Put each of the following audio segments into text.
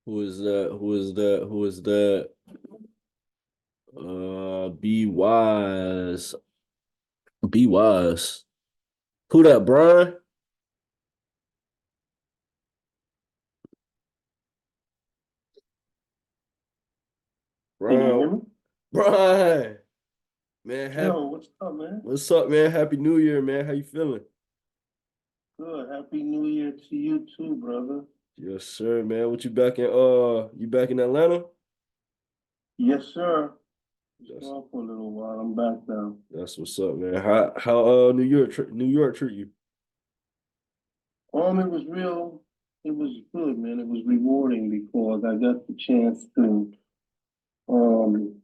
Who is that? Who is that? Who is that? Be wise. Be wise. Who that, Brian? Can you hear Brian. me? Brian. Man, happy. Yo, what's up, man? What's up, man? Happy New Year, man. How you feeling? Good. Happy New Year to you too, brother. Yes, sir, man. What you back in Atlanta? Yes, sir. Just That's gone for a little while. I'm back now. that's what's up, man. How New York treat you? It was real. It was good, man. It was rewarding because I got the chance to um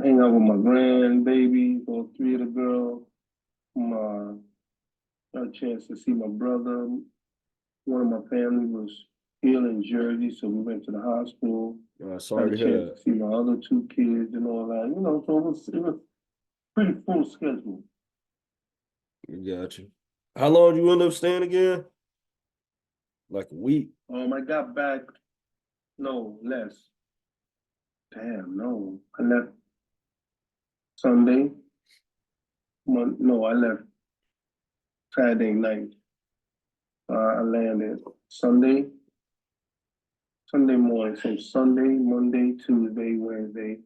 hang out with my grandbabies, all three of the girls. My got a chance to see my brother. One of my family was ill in Jersey, so we went to the hospital. Had Sorry a to hear chance that. to see my other two kids and all that. So it was pretty full schedule. Got you. How long did you end up staying again? Like a week. I got back, no, less. Damn, no. I left Sunday. No, I left Saturday night. I landed Sunday, Sunday morning. So Sunday, Monday, Tuesday, Wednesday,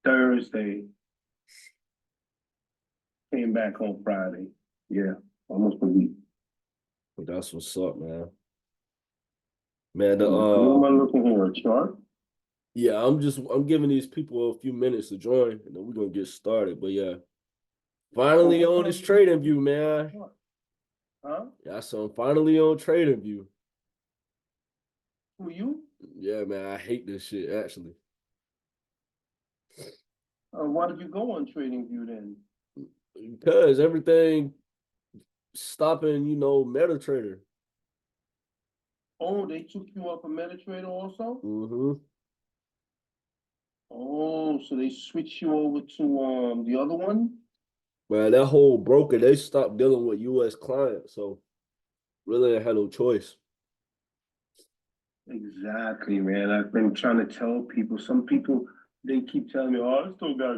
Thursday. Came back on Friday. Yeah, almost a week. That's what's up, man. Man, What am I looking here? A chart? yeah, I'm giving these people a few minutes to join, and then we're gonna get started. But yeah, Well, finally what on time this are you trading looking view, for a man. chart? Huh? Yeah, so I'm finally on trading view. Who you? Yeah, man, I hate this shit actually. Why did you go on TradingView then? Because everything stopping, MetaTrader. Oh, they took you up a MetaTrader also? Mm-hmm. Oh, so they switched you over to the other one? Man, that whole broker, they stopped dealing with US clients, so really I had no choice. Exactly, man. I've been trying to tell people. Some people they keep telling me, "Oh, I still got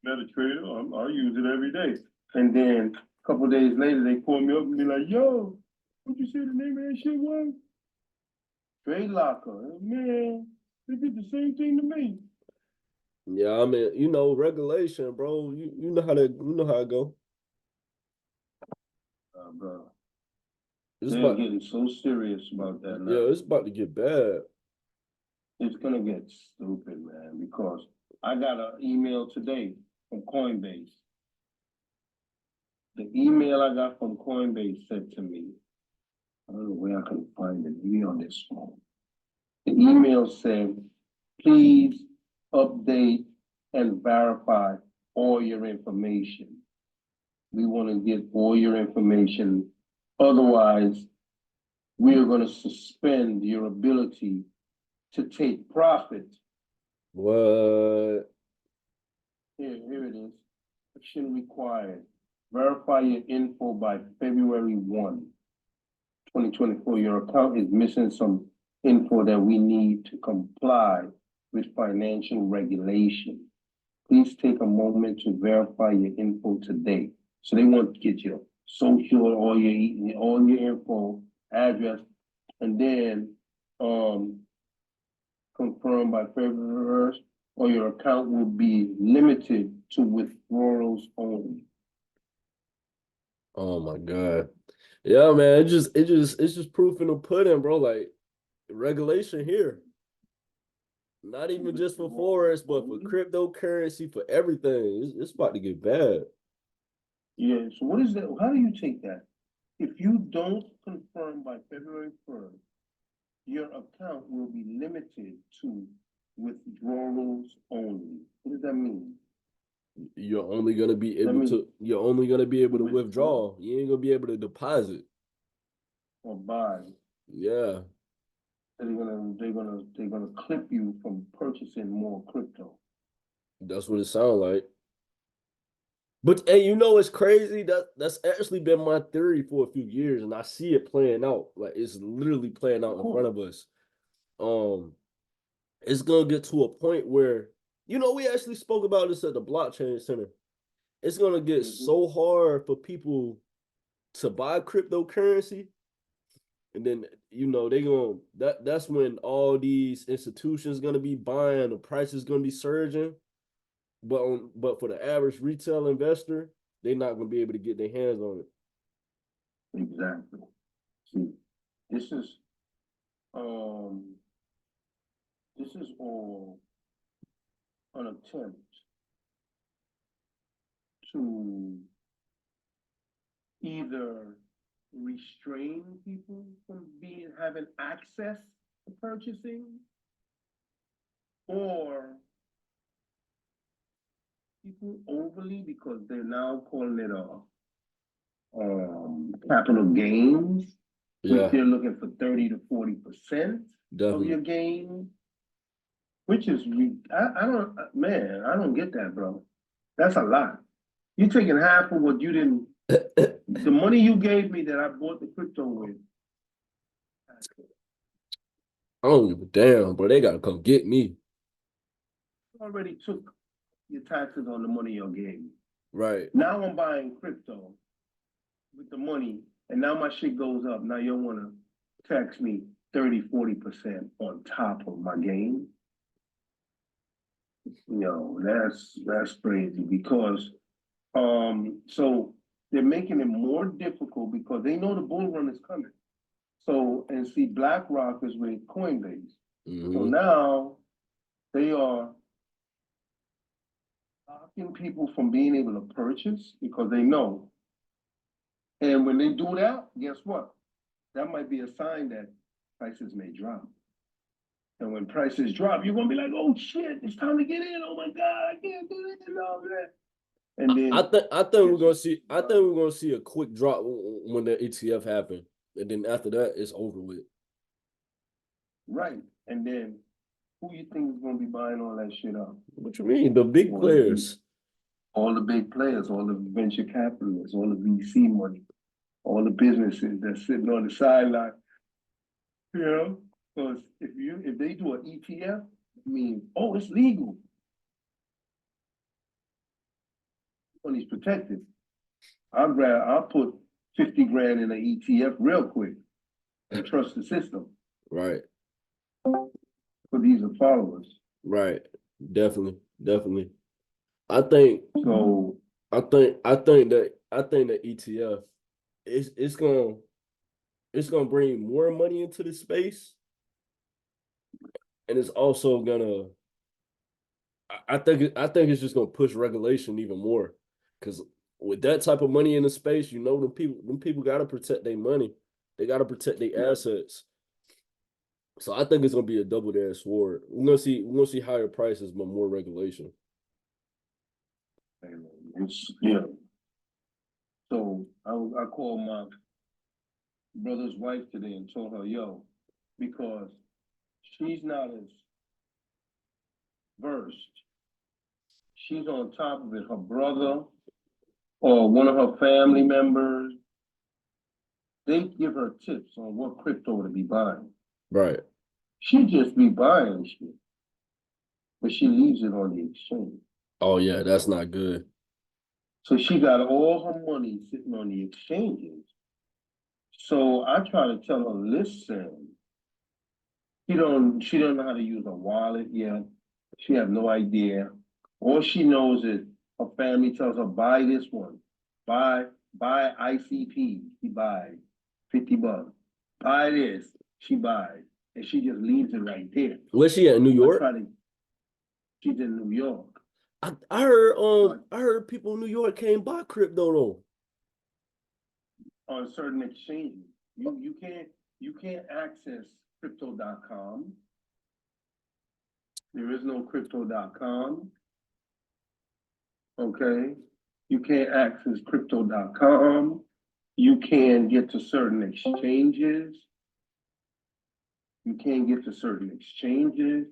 MetaTrader. I use it every day." And then a couple of days later, they call me up and be like, "Yo, what you say the name of that shit was? Trade Locker." Man, they did the same thing to me. Yeah, I mean, regulation, bro. You know how it go. Bro, It's they're about getting so serious about that yeah, now. it's about to get bad. It's gonna get stupid, man, because I got an email today from Coinbase. The email I got from Coinbase said to me, I don't know where I can find it, maybe on this phone. The email said, please update and verify all your information. We want to get all your information. Otherwise, we are going to suspend your ability to take profit. What? Here it is. Action required. Verify your info by February 1, 2024. Your account is missing some info that we need to comply with financial regulation. Please take a moment to verify your info today. So they want to get your social, all your info, address, and then confirmed by February 1st, or your account will be limited to withdrawals only. Oh my God. Yeah, man. It's just proof in the pudding, bro. Like regulation here. Not even just for Withdrawals forex, but for only? cryptocurrency, for everything. It's about to get bad. Yeah, so what is that? How do you take that? If you don't confirm by February 1st, your account will be limited to withdrawals only. What does that mean? That means You're only gonna be able to withdraw withdraw. You ain't gonna be able to deposit. or buy. Yeah, They're gonna clip you from purchasing more crypto. that's what it sounds like. But hey, it's crazy. That's actually been my theory for a few years, and I see it playing out. Like it's literally playing Of out in front course. of us. Um, it's gonna get to a point where, we actually spoke about this at the blockchain center. It's gonna get so hard for people to buy cryptocurrency, and then they gonna that's when all these institutions gonna be buying, the price is gonna be surging. But for the average retail investor, they're not gonna be able to get their hands on it. Exactly. See, this is um this is all an attempt to either restrain people from having access to purchasing, or people overly, because they're now calling it capital gains, which Yeah, they're looking for 30 to 40% of your definitely. gain, which is I don't, man, I don't get that, bro. That's a lot. You're taking half of what you didn't, the money you gave me that I bought the crypto with. I don't give a damn, but they gotta come get me. Already took your taxes on the money you gave me. Right. Now I'm buying crypto with the money, and now my shit goes up. Now you want to tax me 30, 40% on top of my gain. That's crazy, because so they're making it more difficult because they know the bull run is coming. So, and see, BlackRock is with Coinbase. So now they are stopping people from being able to purchase because they know. And when they do that, guess what? That might be a sign that prices may drop. And when prices drop, you're gonna be like, "Oh shit, it's time to get in! Oh my god, I can't do it and all that." And then I think we're gonna see a quick drop when the ETF happen, and then after that, it's over with. right, and then who you think is gonna be buying all that shit up? What you mean? The big players. All the big players, all the venture capitalists, all the VC money, all the businesses that's sitting on the sideline. Because if they do an ETF, I mean, oh, it's legal. Money's protected. I'll put 50 grand in an ETF real quick and trust the system. Right. But these are followers. Right. Definitely. Definitely. I think So I think that ETF it's gonna bring more money into the space, and it's also gonna I think it's just gonna push regulation even more, because with that type of money in the space, them people gotta protect their money, they gotta protect their assets. So I think it's gonna be a double-edged sword. We're gonna see higher prices but more regulation. yeah. So I called my brother's wife today and told her, yo, because she's not as versed. She's on top of it. Her brother or one of her family members, they give her tips on what crypto to be buying. Right. She just be buying shit, but she leaves it on the exchange. Oh yeah, that's not good. So she got all her money sitting on the exchanges. So I try to tell her, listen, she don't know how to use a wallet yet. She has no idea. All she knows is her family tells her, buy this one, buy ICP, she buys $50. Buy this, she buys, and she just leaves it right there. Where's she at? New York? She's in New York. I heard people in New York can't buy crypto though. On certain exchanges. You can't access crypto.com. There is no crypto.com. Okay. You can't access crypto.com. You can't get to certain exchanges. You can't get to certain exchanges.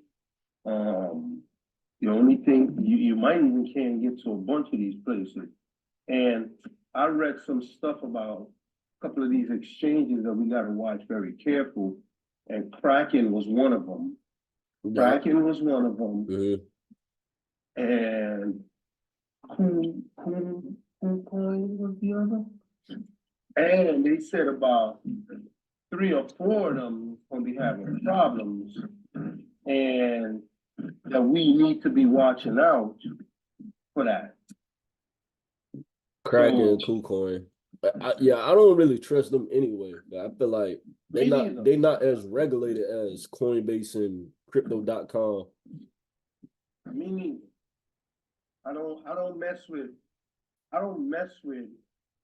The only thing you might even can't get to a bunch of these places. And I read some stuff about a couple of these exchanges that we got to watch very careful. And Kraken was one of them. Yeah. Kraken was one of them, Mm-hmm. and KuCoin was the other. And they said about 3 or 4 of them gonna be having problems, and that we need to be watching out for that. Kraken and KuCoin. Yeah, I don't really trust them anyway. I feel like they not as regulated as Coinbase and crypto.com. Me neither. I don't mess with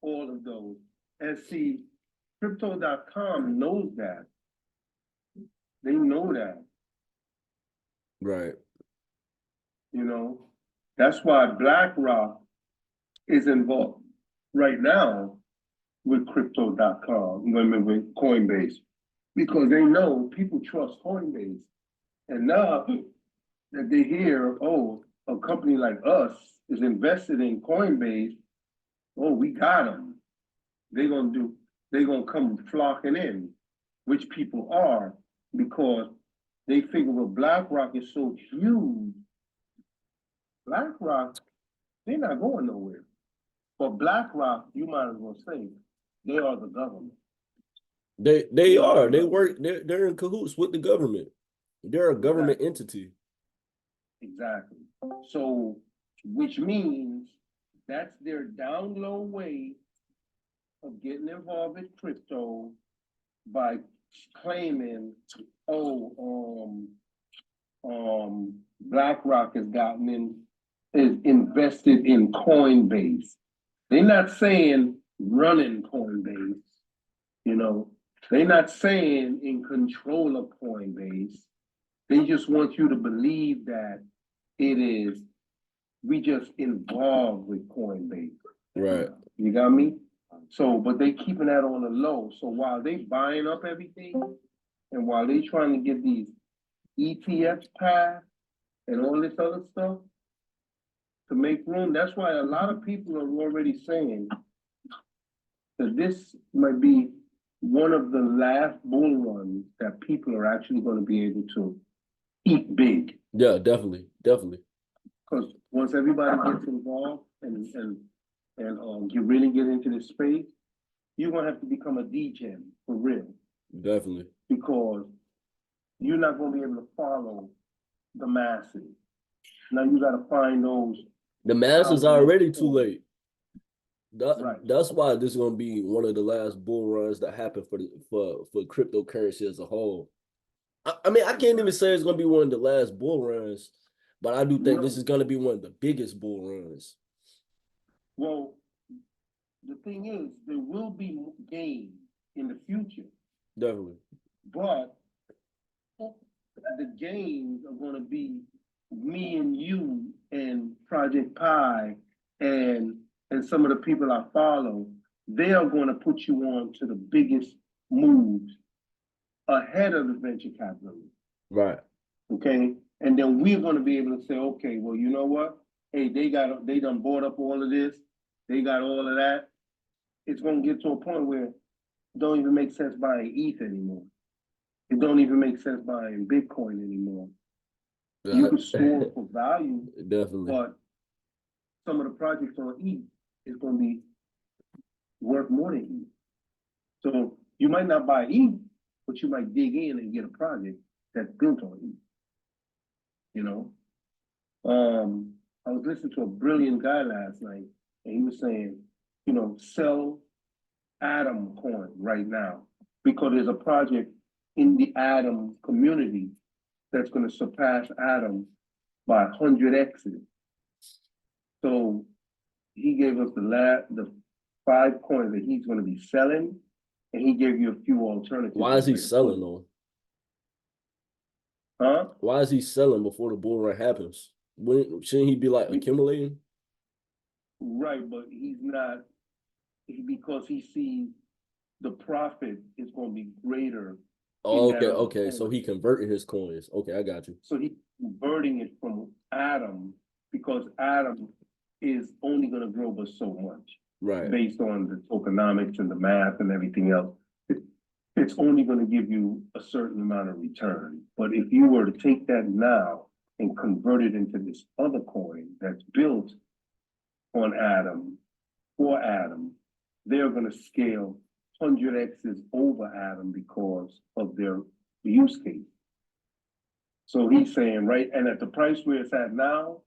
all of those. And see, crypto.com knows that. They know that, Right. you know. That's why BlackRock is involved right now with crypto.com, with Coinbase, because they know people trust Coinbase. And now that they hear, oh, a company like us is invested in Coinbase, oh, we got them. They're gonna come flocking in, which people are, because they figure, well, BlackRock is so huge. BlackRock, they're not going nowhere. But BlackRock, you might as well say, they are the government. They are. They work. They're in cahoots with the government. They're a government entity. Exactly. So, which means that's their down low way of getting involved with crypto by claiming, oh, BlackRock has is invested in Coinbase. They're not saying running Coinbase, you know. They're not saying in control of Coinbase. They just want you to believe that we just involved with Coinbase. Right. You got me? So, but they keeping that on the low. So while they buying up everything, and while they trying to get these ETFs passed and all this other stuff to make room, that's why a lot of people are already saying that this might be one of the last bull runs that people are actually going to be able to eat big. Yeah, definitely. Because once everybody gets involved and you really get into this space, you're gonna have to become a DJ for real. Definitely. Because you're not gonna be able to follow the masses. Now you gotta find those. The masses are already too late. Right. That's why this is gonna be one of the last bull runs that happen for cryptocurrency as a whole. I mean, I can't even say it's gonna be one of the last bull runs, but I do think this is gonna be one of the biggest bull runs. Well, the thing is, there will be gains in the future. Definitely. But the gains are going to be me and you and Project Pi and some of the people I follow. They are going to put you on to the biggest moves ahead of the venture capitalists. Right. Okay. And then we're going to be able to say, okay, well, you know what? Hey, they done bought up all of this. They got all of that. It's going to get to a point where it don't even make sense buying ETH anymore. It don't even make sense buying Bitcoin anymore. Yeah. You can store for value. Definitely. But some of the projects on ETH is going to be worth more than ETH. So you might not buy ETH, but you might dig in and get a project that's built on ETH. You know? I was listening to a brilliant guy last night, and he was saying, you know, sell Atom coin right now, because there's a project in the Atom community that's going to surpass Atom by 100x. So he gave us the 5 coins that he's going to be selling, and he gave you a few alternatives. Why is he selling though? Huh? Why is he selling before the bull run happens? Shouldn't he be like accumulating? Right, but he's not, because he sees the profit is going to be greater. Oh, okay. So he converting his coins. Okay, I got you. So he's converting it from Atom, because Atom is only going to grow but so much. Right. Based on the tokenomics and the math and everything else. it's only going to give you a certain amount of return. But if you were to take that now and convert it into this other coin that's built on Atom, for Atom, they're going to scale 100x's over Atom because of their use case. So he's saying, right, and at the price where it's at now,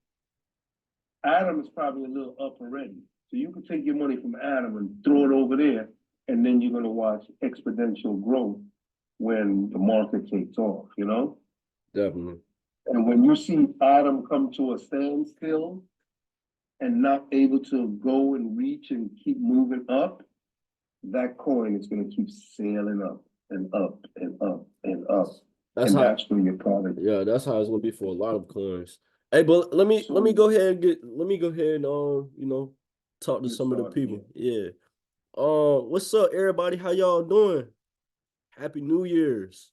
Atom is probably a little up already. So you can take your money from Atom and throw it over there, and then you're going to watch exponential growth when the market takes off, you know? Definitely. And when you see Atom come to a standstill and not able to go and reach and keep moving up, that coin is going to keep sailing up and up and up and up. That's and how. that's where your product. Yeah, that's how it's gonna be for a lot of coins. Hey, but let me go ahead and talk to some of the people. Yeah. What's up, everybody? How y'all doing? Happy New Year's.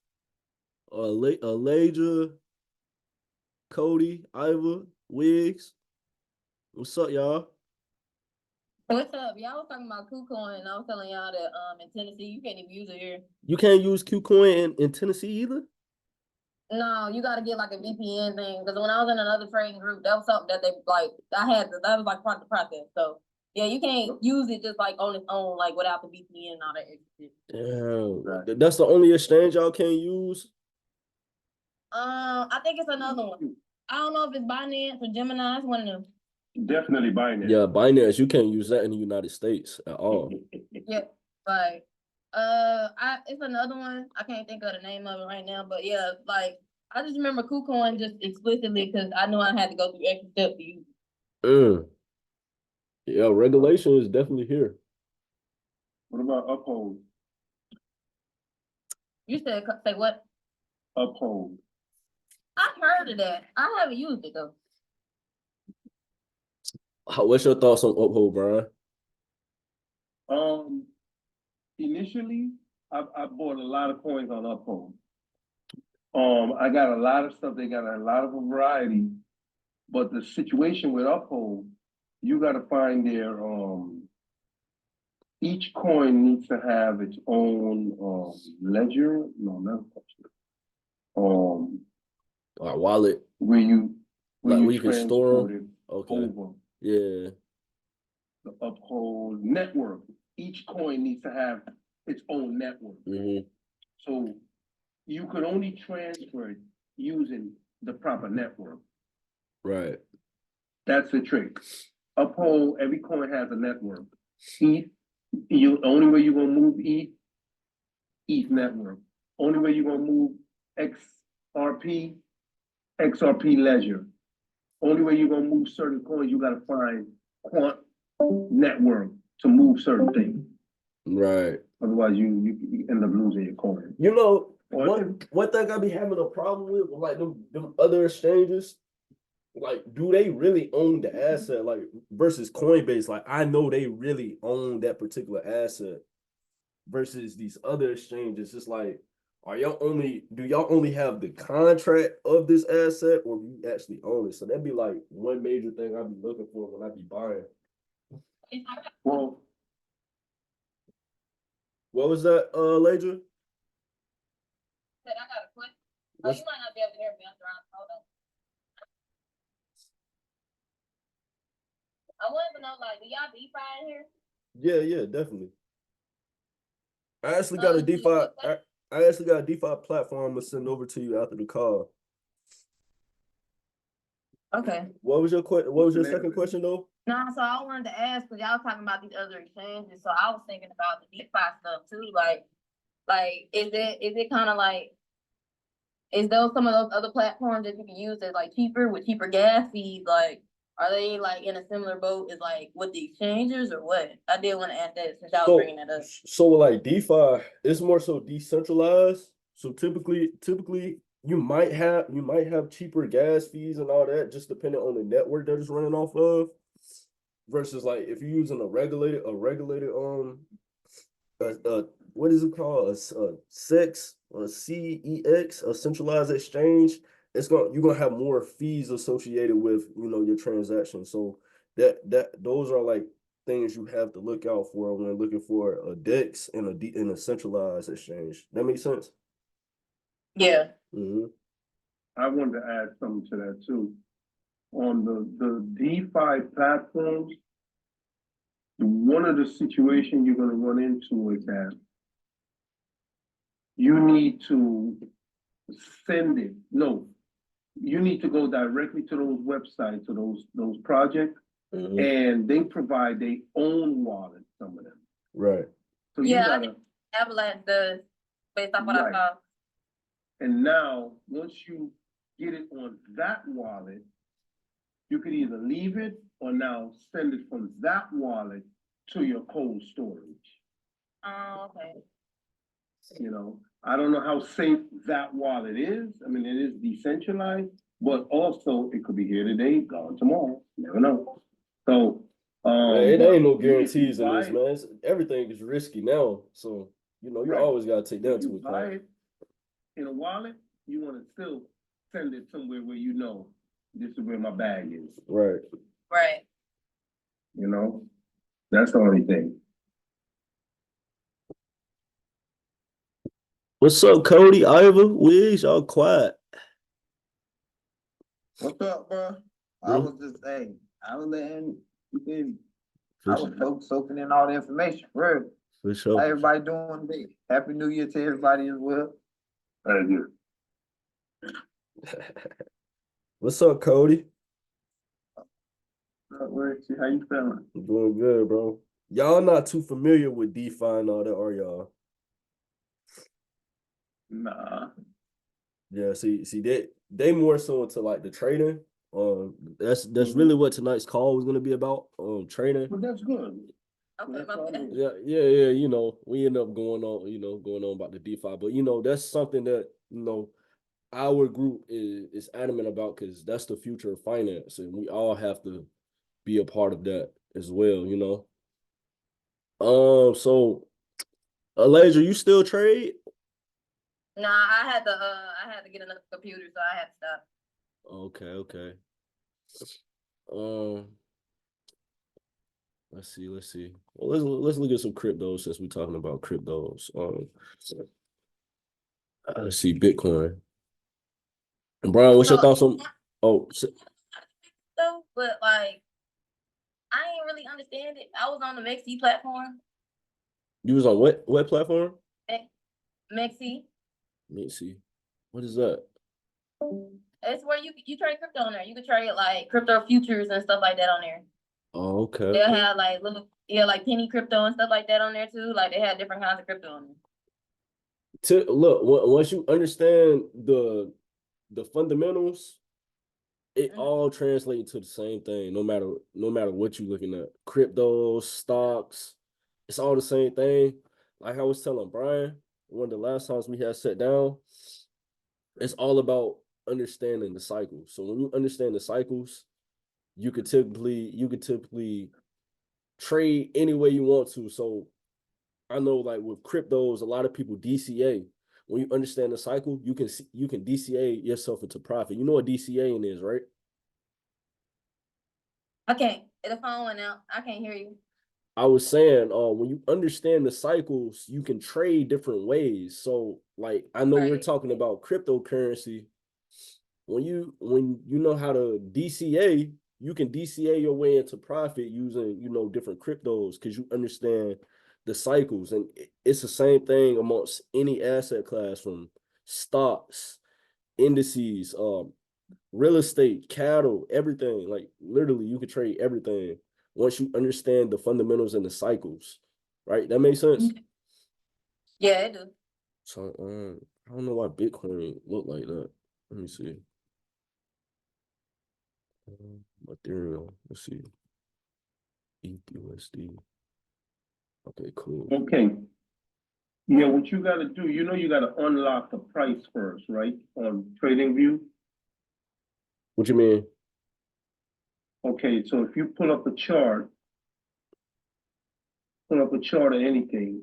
Elijah, Cody, Iva, Wiggs. What's up, y'all? What's up? Y'all was talking about KuCoin, and I was telling y'all that in Tennessee you can't even use it here. You can't use KuCoin in Tennessee either? No, you got to get like a VPN thing. Because when I was in another trading group, that was something that they like. That was like part of the process. So yeah, you can't use it just like on its own, like without the VPN and all that extra shit. Damn, that's the only exchange y'all can't use. I think it's another one. I don't know if it's Binance or Gemini. It's one of them. Definitely Binance. Yeah, Binance. You can't use that in the United States at all. Yep. Like, it's another one. I can't think of the name of it right now, but yeah, like I just remember KuCoin just explicitly because I knew I had to go through extra steps to use it. Yeah, regulation is definitely here. What about Uphold? You said say what? Uphold. I've heard of that. I haven't used it though. What's your thoughts on Uphold, Brian? Initially, I bought a lot of coins on Uphold. I got a lot of stuff. They got a lot of variety, but the situation with Uphold, you got to find their each coin needs to have its own ledger. No, not ledger. Our wallet. Where you can store it okay. over. Yeah. The Uphold network. Each coin needs to have its own network. Mm-hmm. So you could only transfer it using the proper network. Right. That's the trick. Uphold, every coin has a network. ETH, the only way you're gonna move ETH network. Only way you're gonna move XRP ledger. Only way you're gonna move certain coins, you gotta find quant network to move certain things. Right. Otherwise, you end up losing your coin. You know, one thing I be having a problem with, like them other exchanges, like, do they really own the asset? Like versus Coinbase, like I know they really own that particular asset. Versus these other exchanges, it's like, do y'all only have the contract of this asset, or do you actually own it? So that'd be like one major thing I'd be looking for when I be buying. Well, what was that, Ledger? I got a question. Oh, you might not be able to hear me. I'm trying. Hold on. I wanted to know, like, do y'all DeFi in here? Yeah, definitely. I actually got a DeFi. I actually got a DeFi platform to send over to you after the call. Okay. What was your second question though? No, so I wanted to ask because y'all was talking about these other exchanges. So I was thinking about the DeFi stuff too. Like, is it kind of like, is those some of those other platforms that you can use that's like cheaper with cheaper gas fees? Like, are they like in a similar boat as like with the exchanges or what? I did want to ask that since y'all was bringing that up. So like DeFi, it's more so decentralized. So typically you might have cheaper gas fees and all that, just depending on the network that it's running off of. Versus like if you're using a regulated what is it called, a CEX or a CEX, a centralized exchange, you're gonna have more fees associated with your transaction. So those are like things you have to look out for when looking for a DEX and a centralized exchange. That makes sense? Yeah. Mm-hmm. I wanted to add something to that too. On the DeFi platforms, one of the situations you're gonna run into is that you need to send it. No, you need to go directly to those websites or those projects, Mm-hmm. and they provide their own wallet, some of them. Right. So Yeah, you I gotta, think Avalanche does, based off what I Right. saw. and now, once you get it on that wallet, you could either leave it or now send it from that wallet to your cold storage. Oh, okay. You know, I don't know how safe that wallet is. I mean, it is decentralized, but also it could be here today, gone tomorrow. You never know. So, It but ain't no if you guarantees in buy this, it, man. Everything is risky now. So, you Right. always got to take that if you into buy account. it in a wallet, you want to still send it somewhere where you know this is where my bag is. Right. Right. You know, that's the only thing. What's up, Cody, Ivor, Wiz? Y'all quiet. What's up, bro? I was just saying, I was letting you feel me? I was soaking in all the information. Word. For How sure. everybody doing today? Happy New Year to everybody as well. Very good. What's up, Cody? Word, see how you feeling? I'm doing good, bro. Y'all not too familiar with DeFi and all that, are y'all? Nah. Yeah, see, they more so into like the trading. That's really what tonight's call was gonna be about. Trading. But that's good. Okay, That's my all bad. good. Yeah. We end up going on about the DeFi, but that's something that our group is adamant about because that's the future of finance, and we all have to be a part of that as well. So Elijah, you still trade? Nah, I had to get another computer, so I had to stop. Okay. Um, let's see. Well, let's look at some cryptos since we're talking about cryptos. Let's see Bitcoin. And Brian, what's your thoughts on? Oh, So, but like, I ain't really understand it. I was on the Mexi platform. you was on what platform? Mexi. Let me see. What is that? It's where you trade crypto on there. You can trade like crypto futures and stuff like that on there. Oh, okay. They'll have like like penny crypto and stuff like that on there too. Like they have different kinds of crypto on there. Once you understand the fundamentals, it all translates to the same thing. No matter what you're looking at, crypto, stocks, it's all the same thing. Like I was telling Brian, one of the last times we had sat down, it's all about understanding the cycles. So when you understand the cycles, you could typically trade any way you want to. So I know like with cryptos, a lot of people DCA. When you understand the cycle, you can DCA yourself into profit. You know what DCAing is, right? I can't. The phone went out. I can't hear you. I was saying, when you understand the cycles, you can trade different ways. So, like, I know we're talking about cryptocurrency. When you know how to DCA, you can DCA your way into profit using different cryptos because you understand the cycles, and it's the same thing amongst any asset class from stocks, indices, real estate, cattle, everything. Like literally, you could trade everything once you understand the fundamentals and the cycles. Right? That makes sense. Yeah, it do. So I don't know why Bitcoin look like that. Let me see. Ethereum. Let's see. ETHUSD. Okay, cool. Okay. Yeah, what you gotta do, you gotta unlock the price first, right? On TradingView. What you mean? Okay, so if you pull up a chart of anything.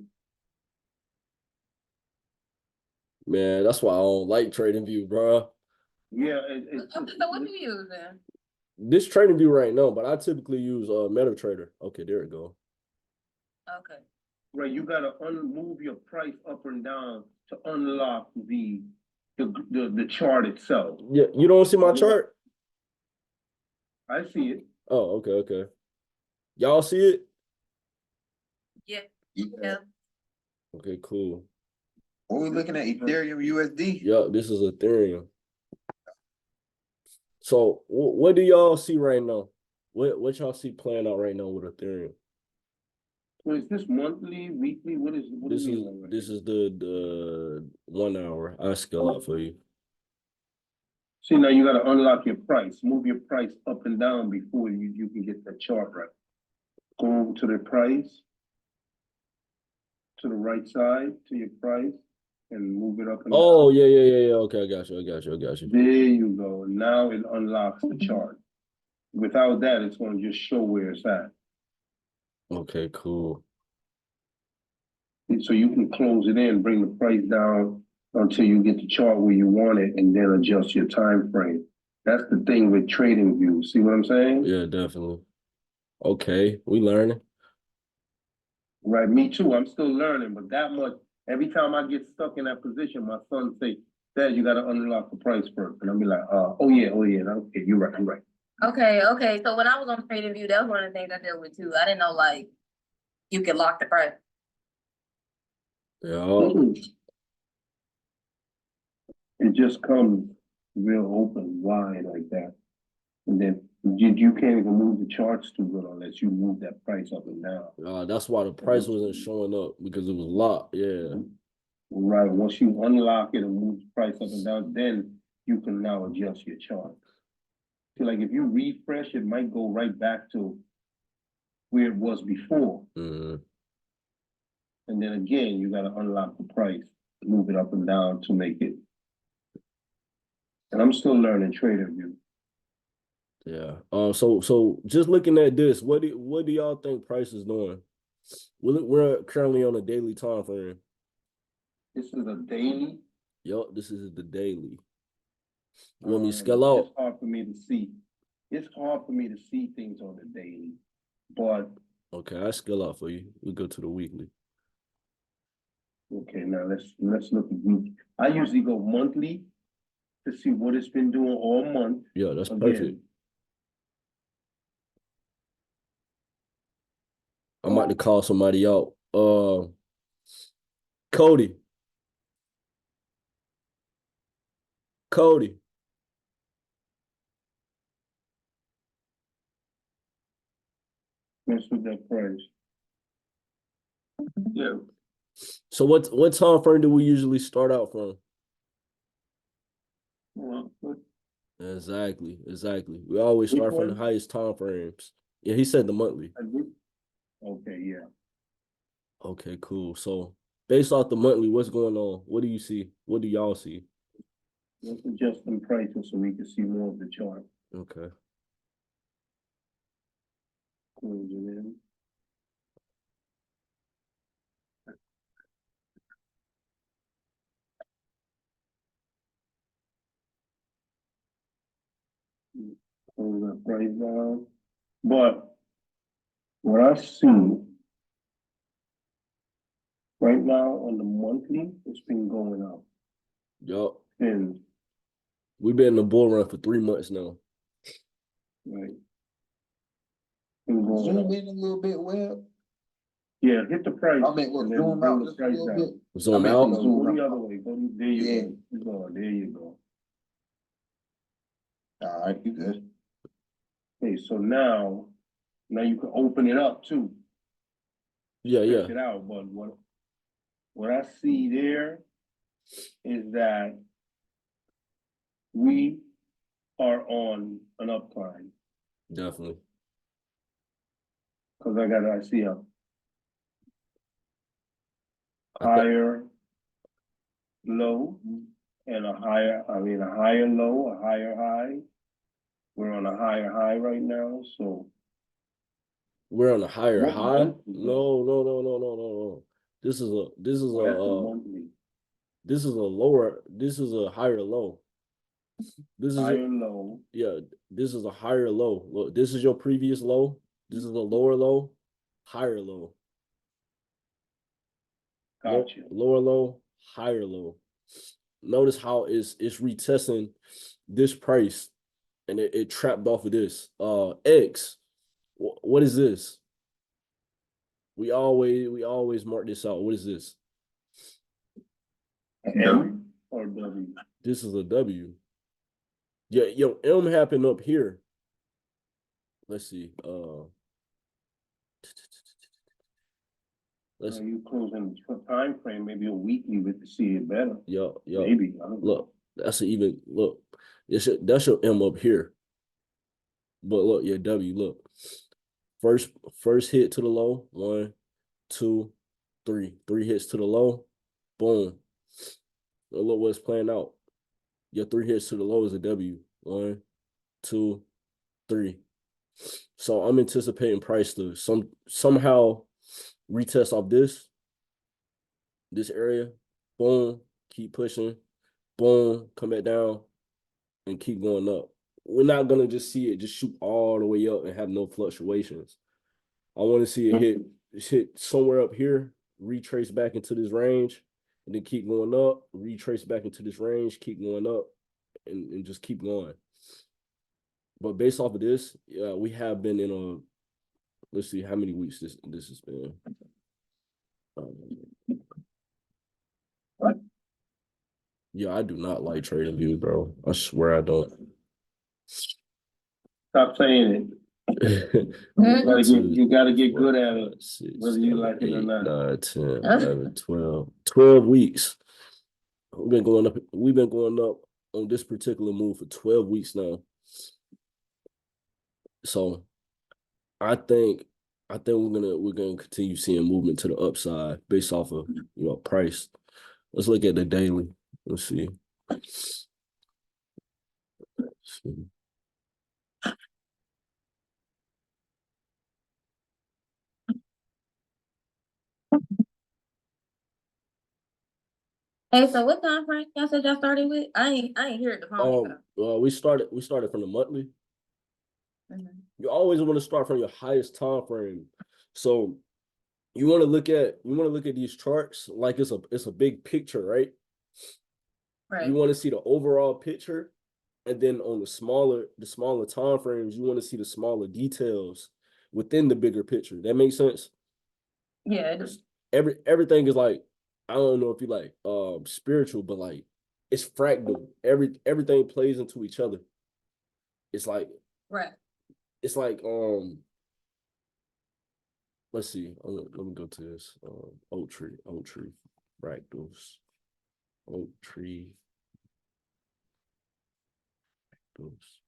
Man, that's why I don't like TradingView, bro. Yeah, So what you using? this trading view right now, but I typically use MetaTrader. Okay, there it go. Okay. Right, you gotta move your price up and down to unlock the chart itself. Yeah, you don't see my chart? I see it. Oh, okay. Y'all see it? Yeah. Yeah. Okay, cool. What we looking at? Ethereum USD? Yup, this is Ethereum. So what do y'all see right now? What y'all see playing out right now with Ethereum? So is this monthly, weekly? What is This is the 1 hour. I scale out for you. See, now you gotta unlock your price, move your price up and down before you can get the chart right. Go over to the price, to the right side, to your price, and move it up and down. Oh, yeah. Okay, I got you. There you go. Now it unlocks the chart. Without that, it's gonna just show where it's at. Okay, cool. And so you can close it in, bring the price down until you get the chart where you want it, and then adjust your time frame. That's the thing with trading views. See what I'm saying? Yeah, definitely. Okay, we learning. Right, me too. I'm still learning, but that much. Every time I get stuck in that position, my son say, "Dad, you got to unlock the price first," and I'll be like, oh yeah, okay, you're right, you're right." Okay. So when I was on Trading View, that was one of the things I dealt with too. I didn't know like you could lock the price. Yeah. It just comes real open, wide like that, and then you can't even move the charts too good unless you move that price up and down. That's why the price wasn't showing up because it was locked. Yeah. Right. Once you unlock it and move the price up and down, then you can now adjust your chart. So like if you refresh, it might go right back to where it was before. Mm-hmm. And then again, you got to unlock the price, move it up and down to make it. And I'm still learning trader view. Yeah. So just looking at this, what do y'all think price is doing? We're currently on a daily time frame. This is a daily. Yup, this is the daily. You want me to scale out? It's hard for me to see. It's hard for me to see things on the daily, but Okay, I scale out for you. We go to the weekly. okay. Now let's look at week. I usually go monthly to see what it's been doing all month. Yeah, that's Again. perfect. I'm about to call somebody out. Cody. Mess with that price. Yeah. So what time frame do we usually start out from? Well, Exactly. We always start from the highest time frames. Yeah, he said the monthly. okay, yeah. Okay, cool. So based off the monthly, what's going on? What do you see? What do y'all see? Let's adjust them prices so we can see more of the chart. Okay. Close it in. Close that price down. But what I see right now on the monthly, it's been going up. Yup. And We've been in the bull run for 3 months now. right. Zoom in a little bit, Web. Yeah, hit the price. I mean, and then zoom bring out the just a price little down. bit. Zoom I out. mean, Go the other way. There you Yeah. go. Keep going. There you go. All right, you good. Okay, so now you can open it up too. Yeah. Stretch it out. But what I see there is that we are on an upcline. Definitely. Because I see a higher low and a higher low, a higher high. We're on a higher high right now, so We're on a higher what high? month is No. This is a that's the monthly. this is a higher low. This is higher low. yeah, this is a higher low. Look, this is your previous low. This is a lower low, higher low. Gotcha. Lower low, higher low. Notice how it's retesting this price and it trapped off of this. X. What is this? We always mark this out. What is this? M or W? This is a W. Yeah, yo, M happened up here. Let's see. Let's You closing the time frame, maybe a weekly with to see it better. yo. Maybe. I don't know. Look, that's even look. That's your M up here. But look, yeah, W. Look, first hit to the low. 1, 2, 3. 3 hits to the low. Boom. Look what's playing out. Your 3 hits to the low is a W. 1, 2, 3. So I'm anticipating price to somehow retest off this area. Boom. Keep pushing. Boom. Come back down and keep going up. We're not gonna just see it just shoot all the way up and have no fluctuations. I want to see it hit somewhere up here, retrace back into this range, and then keep going up, retrace back into this range, keep going up, and just keep going. But based off of this, yeah, we have been in a, let's see how many weeks this has been. Yeah, I do not like trading views, bro. I swear I don't. Stop saying it. You gotta get good at it, whether you like it or not. 9, 10, 11, 12 weeks. We've been going up on this particular move for 12 weeks now. So I think we're gonna continue seeing movement to the upside based off of price. Let's look at the daily. Let's see. Hey, so what time frame y'all said y'all started with? I ain't hear it the phone. We started from the monthly. You always want to start from your highest time frame. So you want to look at these charts like it's a big picture, right? Right. You want to see the overall picture, and then on the smaller time frames, you want to see the smaller details within the bigger picture. That makes sense? Yeah, it does. Everything is like, I don't know if you like spiritual, but like it's fractal. Everything plays into each other. It's like right. It's like let's see. Let me go to this. Oak tree, fractals, oak tree, fractals.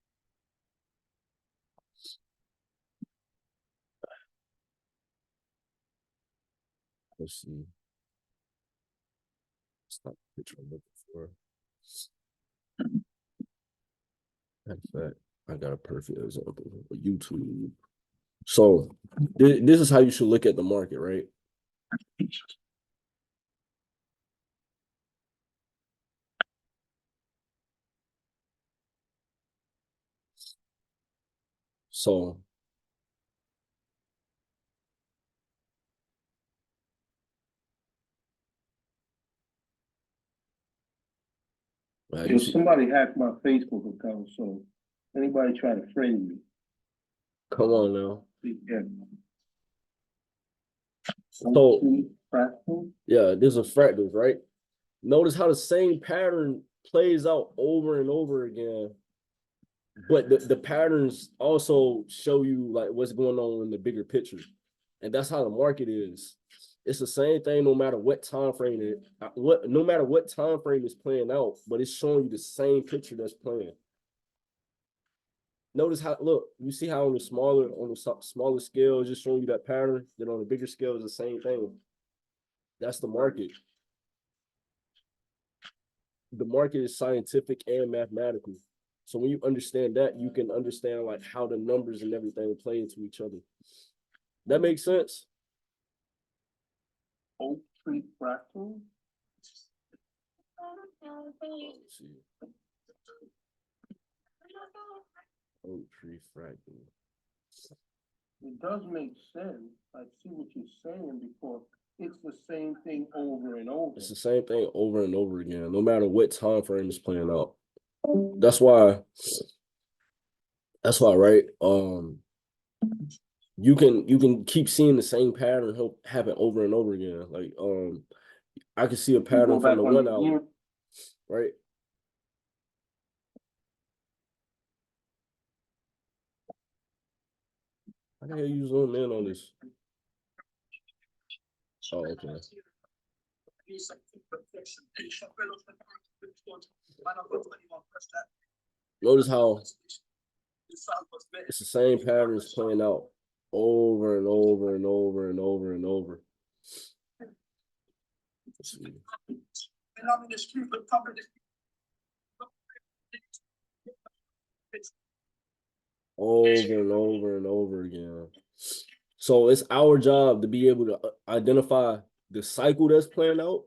Let's see. It's not the picture I'm looking for. In fact, I got a perfect example. YouTube. So this is how you should look at the market, right? So Somebody hacked my Facebook account, so anybody try to friend me. Come on now. Yeah. So yeah, there's a fractals, right? Notice how the same pattern plays out over and over again, but the patterns also show you like what's going on in the bigger picture, and that's how the market is. It's the same thing no matter what time frame no matter what time frame is playing out, but it's showing you the same picture that's playing. Notice how you see how on the smaller scale it's just showing you that pattern, then on the bigger scale is the same thing. That's the market. The market is scientific and mathematical. So when you understand that, you can understand like how the numbers and everything play into each other. That makes sense? Oak tree fractal? Oak tree fractal. It does make sense. I see what you're saying because it's the same thing over and over. It's the same thing over and over again, no matter what time frame is playing out. That's why, right? You can keep seeing the same pattern happen over and over again. Like, I can see a pattern from the 1 hour, right? How the hell you zoom in on this? Oh, okay. Notice how it's the same patterns playing out over and over and over and over and over. Let's see. Over and over and over again. So it's our job to be able to identify the cycle that's playing out.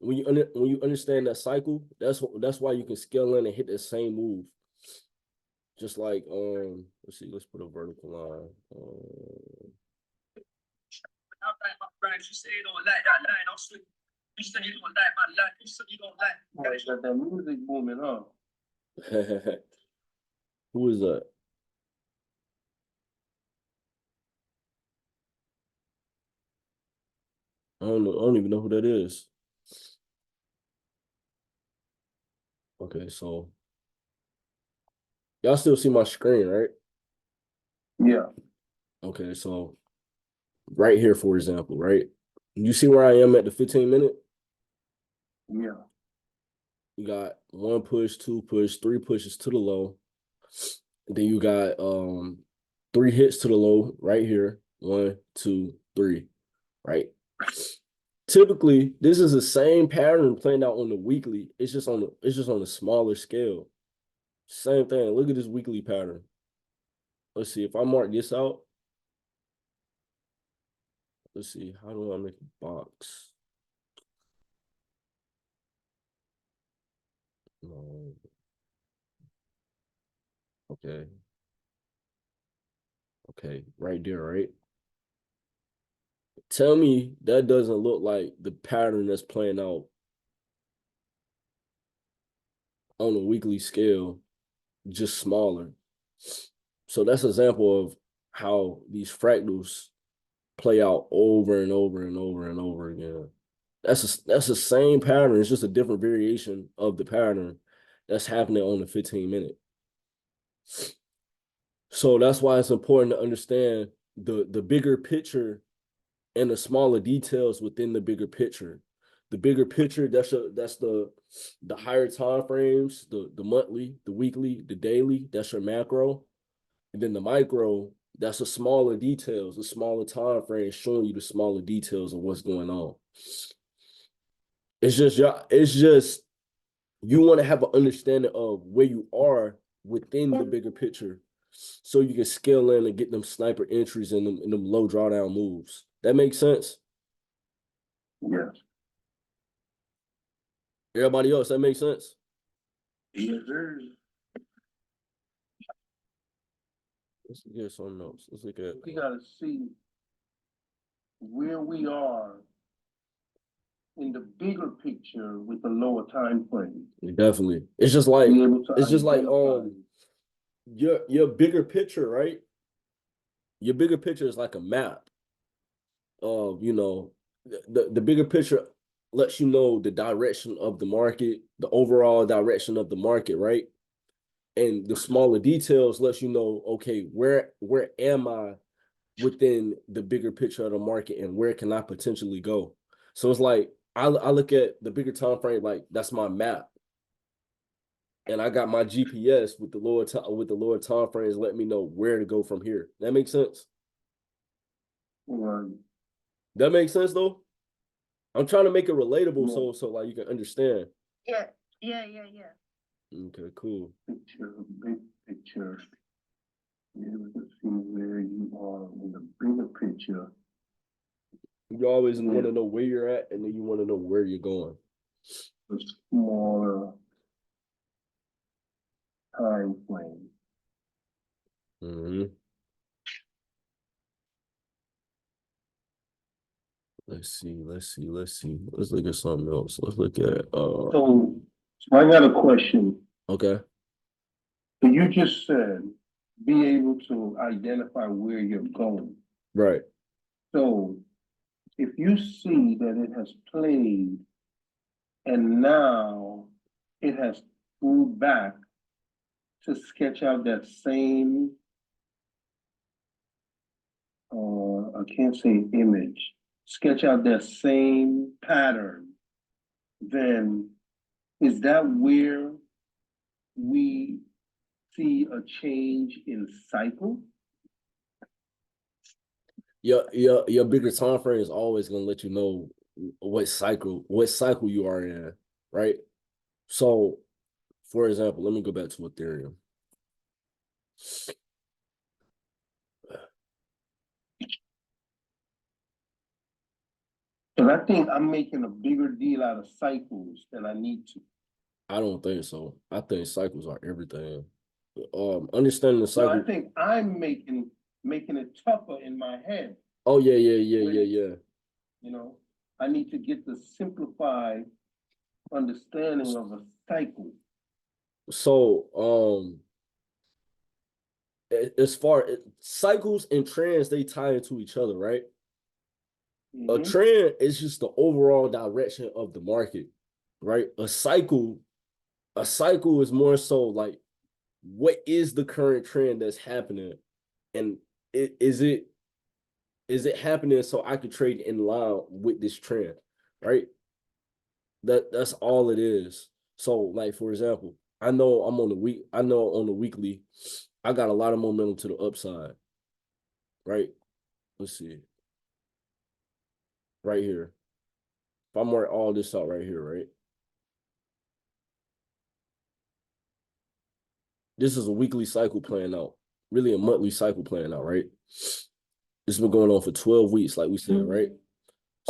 When you understand that cycle, that's why you can scale in and hit the same move. Just like let's see, let's put a vertical line. You say you don't like that line, also. You said you don't like my line. You said you don't like. Oh, got that music booming, huh? Who is that? I don't know. I don't even know who that is. Okay, so y'all still see my screen, right? Yeah. Okay, so right here, for example, right? You see where I am at the 15-minute? Yeah. You got 1 push, 2 push, 3 pushes to the low. Then you got 3 hits to the low right here. 1, 2, 3, right? Typically, this is the same pattern playing out on the weekly. It's just on a smaller scale. Same thing. Look at this weekly pattern. Let's see if I mark this out. Let's see. How do I make a box? No. Okay. Okay, right there, right? Tell me that doesn't look like the pattern that's playing out on a weekly scale, just smaller. So that's an example of how these fractals play out over and over and over and over again. That's the same pattern. It's just a different variation of the pattern that's happening on the 15-minute. So that's why it's important to understand the bigger picture and the smaller details within the bigger picture. The bigger picture, that's the higher time frames, the monthly, the weekly, the daily, that's your macro. And then the micro, that's the smaller details, the smaller time frame showing you the smaller details of what's going on. It's just you want to have an understanding of where you are within the bigger picture so you can scale in and get them sniper entries and them low drawdown moves. That makes sense? Yes. Everybody else, that makes sense? Yes, sir. Let's get some notes. Let's look at. We gotta see where we are in the bigger picture with the lower time frame. Definitely. It's just like your bigger picture, right? Your bigger picture is like a map of, the bigger picture lets you know the direction of the market, the overall direction of the market, right? And the smaller details lets you know, okay, where am I within the bigger picture of the market and where can I potentially go? So it's like I look at the bigger time frame like that's my map, and I got my GPS with the lower time frames let me know where to go from here. That makes sense. Right. That makes sense though. I'm trying to make it relatable so like you can understand. Yeah. Okay, cool. Big picture. You able to see where you are in the bigger picture. You always want to know where you're at, and then you want to know where you're going. The smaller time frame. Mm-hmm. Let's see. Let's look at something else. Let's look at So I got a question. okay. So you just said be able to identify where you're going. Right. So if you see that it has played and now it has pulled back to sketch out that same, I can't say image, sketch out that same pattern, then is that where we see a change in cycle? Your bigger time frame is always gonna let you know what cycle you are in, right? So, for example, let me go back to Ethereum. And I think I'm making a bigger deal out of cycles than I need to. I don't think so. I think cycles are everything. Understanding the So cycle. I think I'm making it tougher in my head. Oh yeah. You know, I need to get the simplified understanding of a cycle. So, as far as cycles and trends, they tie into each other, right? A Mhm. trend is just the overall direction of the market, right? A cycle is more so like what is the current trend that's happening, and is it happening so I could trade in line with this trend, right? That's all it is. So, like for example, I know on the weekly, I got a lot of momentum to the upside, right? Let's see, right here. If I mark all this out right here, right? This is a weekly cycle playing out, really a monthly cycle playing out, right? This has been going on for 12 weeks, like we said, right?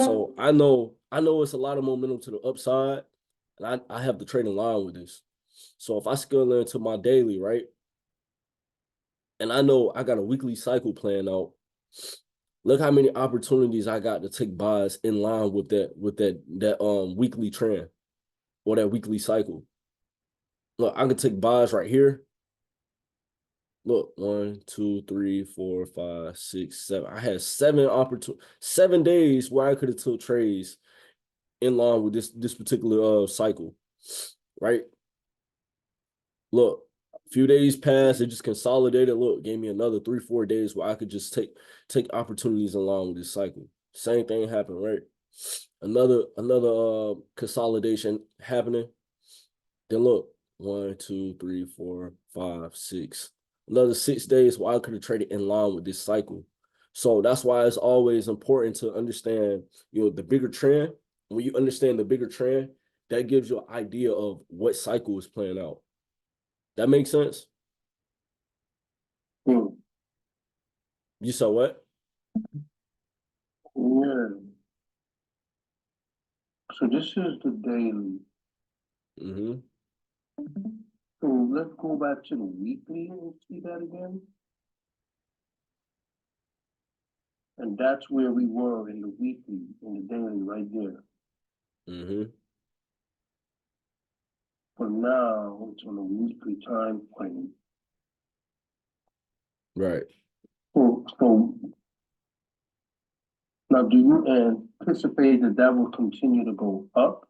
So I know it's a lot of momentum to the upside, and I have the trading line with this. So if I scale into my daily, right, and I know I got a weekly cycle playing out, look how many opportunities I got to take buys in line with that weekly trend or that weekly cycle. Look, I could take buys right here. Look, 1, 2, 3, 4, 5, 6, 7. I had 7 days where I could have took trades in line with this particular cycle, right? Look, a few days passed, it just consolidated. Look, gave me another 3, 4 days where I could just take opportunities along with this cycle. Same thing happened, right? Another consolidation happening. Then look, 1, 2, 3, 4, 5, 6. Another 6 days where I could have traded in line with this cycle. So that's why it's always important to understand, the bigger trend. When you understand the bigger trend, that gives you an idea of what cycle is playing out. That makes sense? Hmm. You saw what? Yeah. So this is the daily. Mm-hmm. So let's go back to the weekly and see that again. And that's where we were in the weekly, in the daily, right there. Mm-hmm. But now it's on a weekly time frame. Right. So now do you anticipate that will continue to go up?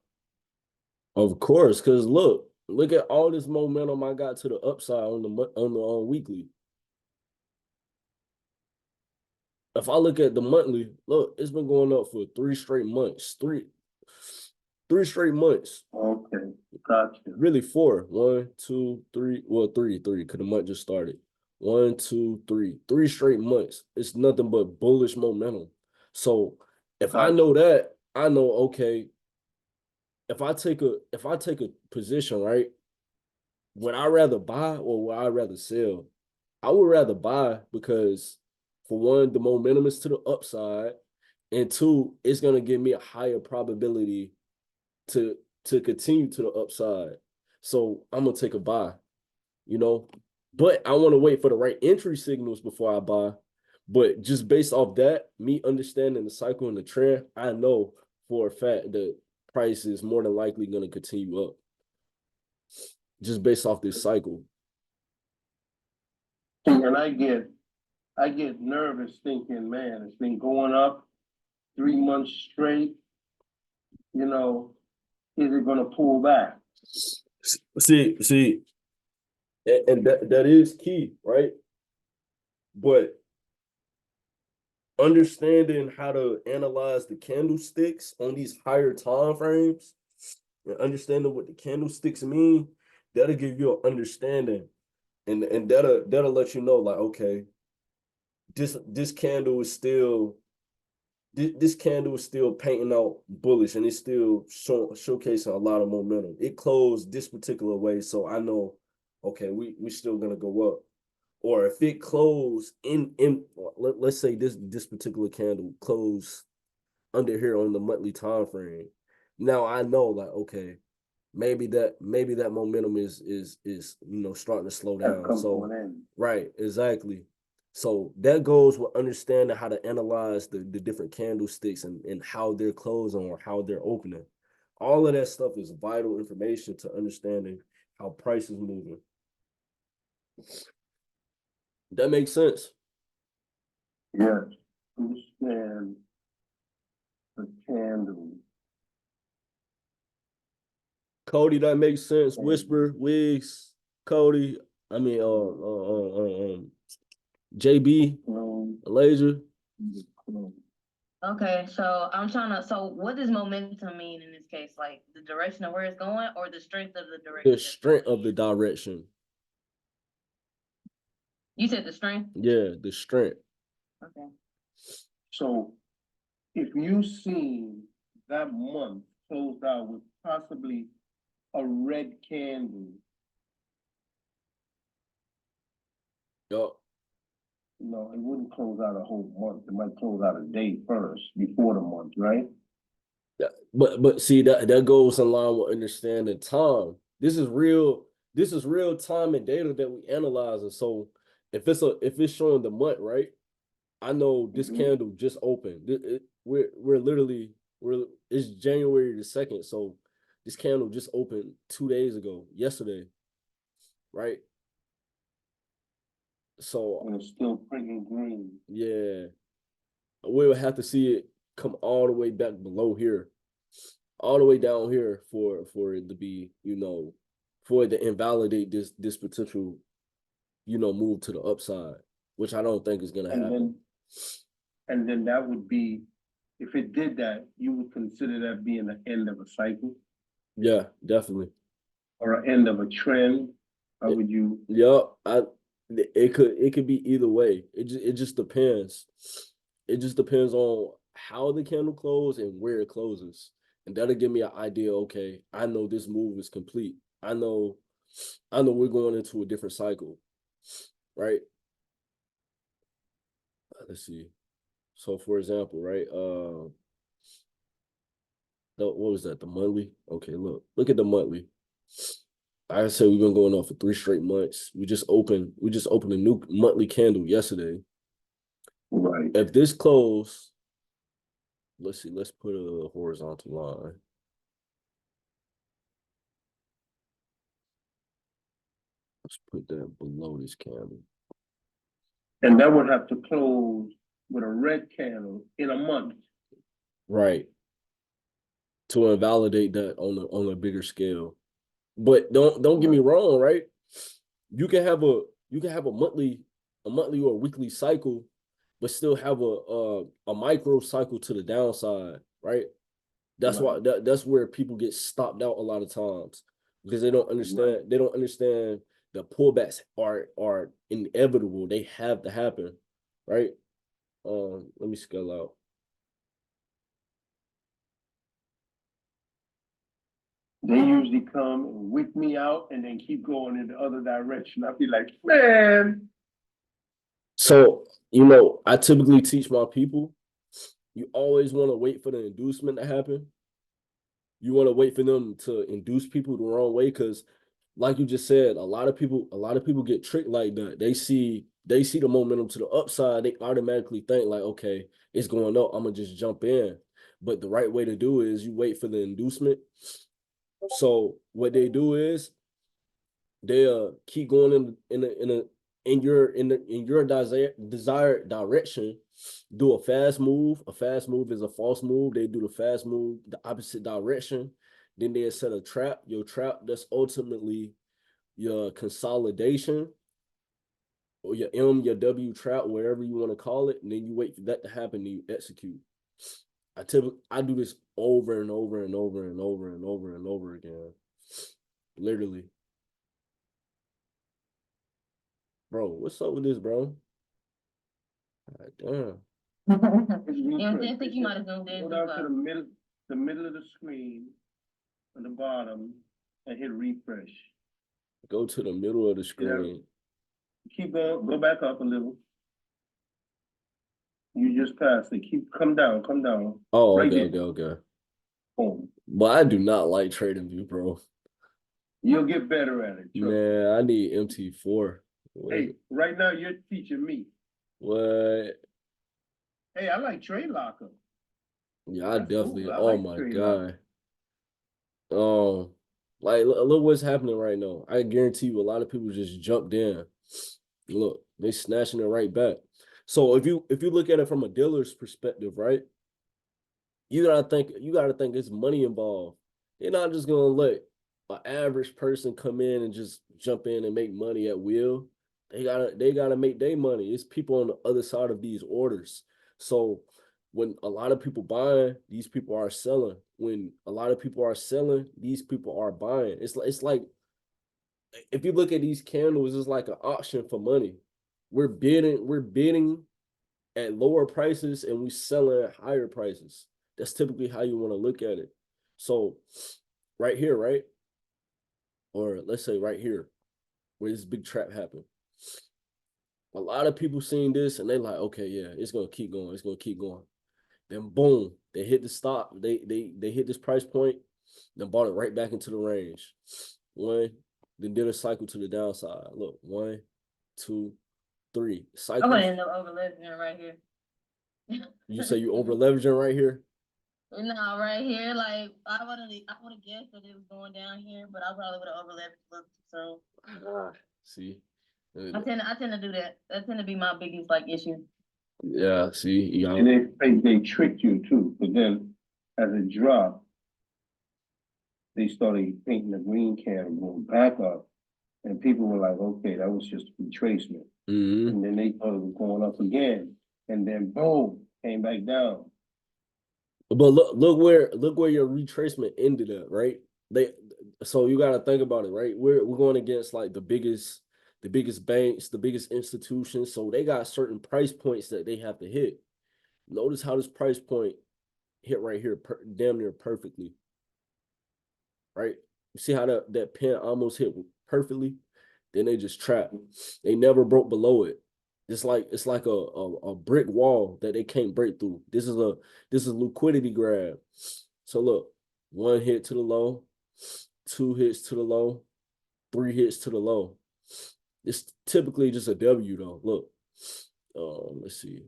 Of course, because look at all this momentum I got to the upside on the weekly. If I look at the monthly, look, it's been going up for 3 straight months. Three straight months. Okay, gotcha. Really four. 1, 2, 3. Well, three, because the month just started. 1, 2, 3. 3 straight months. It's nothing but bullish momentum. So if I know that, I know, okay, if I take a position, right, would I rather buy or would I rather sell? I would rather buy because, for one, the momentum is to the upside, and two, it's gonna give me a higher probability to continue to the upside. So I'm gonna take a buy. You know, But I want to wait for the right entry signals before I buy. But just based off that, me understanding the cycle and the trend, I know for a fact that price is more than likely going to continue up. Just based off this cycle. And I get nervous thinking, man, it's been going up 3 months straight. You know, is it gonna pull back? See, and that is key, right? But understanding how to analyze the candlesticks on these higher time frames and understanding what the candlesticks mean, that'll give you an understanding, and that'll let you know, like, okay, this candle is still this candle is still painting out bullish, and it's still showcasing a lot of momentum. It closed this particular way, so I know, okay, we still gonna go up. Or if it closed in let's say this particular candle closed under here on the monthly time frame, now I know, like, okay, maybe that momentum is starting to slow down. So right, exactly. So that goes with understanding how to analyze the different candlesticks and how they're closing or how they're opening. All of that stuff is vital information to understanding how price is moving. That makes sense. Yeah, understand the candle. Cody, that makes sense. Whisper, Wigs, Cody. I mean, JB, Laser. Okay, so I'm trying to, so what does momentum mean in this case? Like the direction of where it's going or the strength of the direction? The strength of the direction. You said the strength? Yeah, the strength. Okay. So if you see that month closed out with possibly a red candle, Yup. no, it wouldn't close out a whole month. It might close out a day first before the month, right? Yeah, but see, that goes in line with understanding time. This is real time and data that we analyzing. So if it's showing the month, right? I know this candle just opened. We're literally it's January the 2nd. So this candle just opened 2 days ago, yesterday, right? So And it's still printing green. yeah, we would have to see it come all the way back below here, all the way down here for it to be, for it to invalidate this potential, move to the upside, which I don't think is gonna happen. And then that would be, if it did that, you would consider that being the end of a cycle Yeah, definitely. or an end of a trend? How would you? Yeah, it could be either way. It just depends. It just depends on how the candle closes and where it closes. And that'll give me an idea, okay, I know this move is complete. I know we're going into a different cycle, right? Let's see. So for example, right? What was that? The monthly? Okay, look at the monthly. Like I said, we've been going on for 3 straight months. We just opened a new monthly candle yesterday. Right. If this close, let's see, let's put a horizontal line. Let's put that below this candle. And that would have to close with a red candle in a month. Right. To invalidate that on a bigger scale. But don't get me wrong, right? You can have a monthly or weekly cycle, but still have a micro cycle to the downside, right? That's why that's where people get stopped out a lot of times, because they don't understand the pullbacks are inevitable. They have to happen, right? Let me scale out. They usually come and whip me out and then keep going in the other direction. I'd be like, man. So, I typically teach my people, you always want to wait for the inducement to happen. You want to wait for them to induce people the wrong way, because like you just said, a lot of people get tricked like that. They see the momentum to the upside, they automatically think like, okay, it's going up, I'm gonna just jump in. But the right way to do it is you wait for the inducement. So what they do is they keep going in your desired direction. Do a fast move. A fast move is a false move. They do the fast move the opposite direction. Then they set a trap. Your trap, that's ultimately your consolidation, or your your W trap, wherever you want to call it. And then you wait for that to happen, and you execute. I do this over and over and over and over and over and over again. Literally. Bro, what's up with this, bro? God damn. Yeah, I think you might have zoomed in. Go down to the middle of the screen, at the bottom, and hit refresh. Go to the middle of the screen. Keep going, go back up a little. You just passed it. Come down. Oh, right okay, there. okay. Boom. But I do not like trading view, bro. You'll get better at it. Man, I need MT4. Hey, right now you're teaching me. What? Hey, I like Trade Locker. Yeah, I That's definitely. cool. I Oh like my Trade God. Like look what's happening right now. I guarantee you, a lot of people just jumped in. Look, they snatching it right back. So if you look at it from a dealer's perspective, right? You gotta think it's money involved. They're not just gonna let an average person come in and just jump in and make money at will. They gotta make their money. It's people on the other side of these orders. So when a lot of people buying, these people are selling. When a lot of people are selling, these people are buying. It's like if you look at these candles, it's like an auction for money. We're bidding at lower prices and we selling at higher prices. That's typically how you want to look at it. So right here, right? Or let's say right here, where this big trap happened. A lot of people seeing this and they like, okay, yeah, it's gonna keep going, it's gonna keep going. Then boom, they hit the stop, they hit this price point, then bought it right back into the range. One, then did a cycle to the downside. Look, 1, 2, 3. I'm Cycles. gonna end up over leveraging right here. You say you over leveraging right here? No, right here, like I would have guessed that it was going down here, but I probably would have over leveraged. So See, I tend to do that. That tend to be my biggest like issue. yeah. See, you got. And they tricked you too. But then, as it dropped, they started painting the green candle going back up, and people were like, "Okay, that was just a retracement." Mm-hmm. And then they thought it was going up again, and then boom, came back down. But look where your retracement ended up, right? So you got to think about it, right? We're going against like the biggest banks, the biggest institutions, so they got certain price points that they have to hit. Notice how this price point hit right here, damn near perfectly, right? You see how that pin almost hit perfectly? Then they just trapped. They never broke below it. It's like a brick wall that they can't break through. This is a liquidity grab. So look, 1 hit to the low, 2 hits to the low, 3 hits to the low. It's typically just a W though. Look, let's see.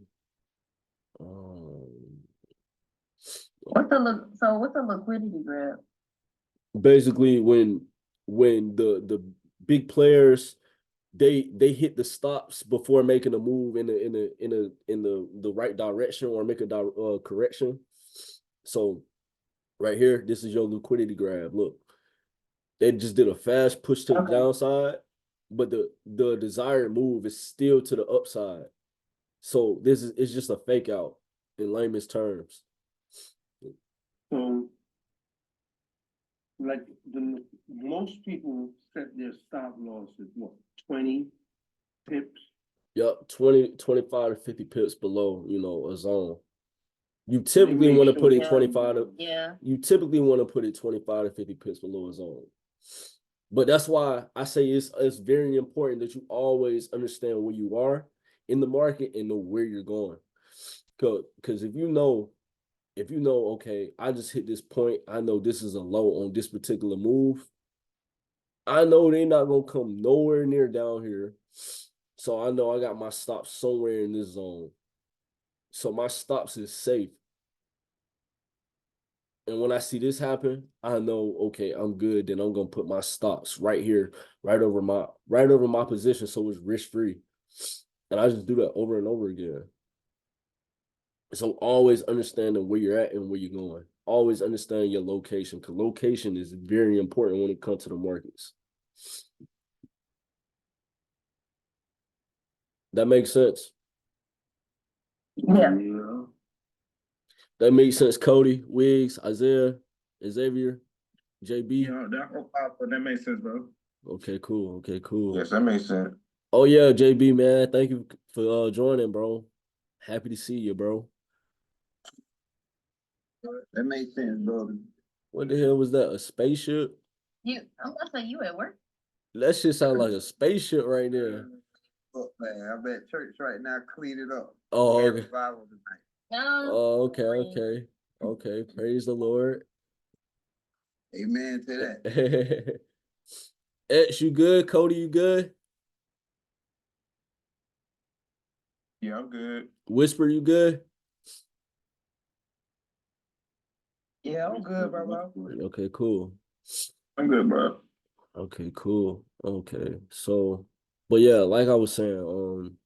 What's the liquidity grab? Basically, when the big players they hit the stops before making a move in the right direction or make a correction. So right here, this is your liquidity grab. Look, they just did a fast push to the downside, but the desired move is still to the upside. So it's just a fake out in layman's terms. So, like most people set their stop loss at what, 20 pips? Yep, 20, 25 to 50 pips below, a zone. You typically want to put it 25 to you typically want to put it 25 to 50 pips below a zone. But that's why I say it's very important that you always understand where you are in the market and know where you're going. Because if you know, okay, I just hit this point, I know this is a low on this particular move, I know they're not gonna come nowhere near down here. So I know I got my stops somewhere in this zone. So my stops is safe. And when I see this happen, I know, okay, I'm good. Then I'm gonna put my stops right here, right over my position, so it's risk free. And I just do that over and over again. So always understanding where you're at and where you're going. Always understand your location, because location is very important when it comes to the markets. That makes sense. Yeah. That makes sense. Cody, Wiggs, Isaiah, Xavier, JB. Yeah, that makes sense, bro. Okay, cool. Okay, cool. Yes, that makes sense. Oh yeah, JB, man. Thank you for joining, bro. Happy to see you, bro. That makes sense, brother. What the hell was that? A spaceship? I'm gonna say you at work. That shit sound like a spaceship right there. Look, man, I'm at church right now, clean it up. Oh, We had okay. revival tonight. No. Oh, okay. Okay. Praise the Lord. Amen to that. X, you good? Cody, you good? Yeah, I'm good. Whisper, you good? Yeah, I'm good, bro. Okay, cool. I'm good, bro. Okay, cool. Okay. So, but yeah, like I was saying,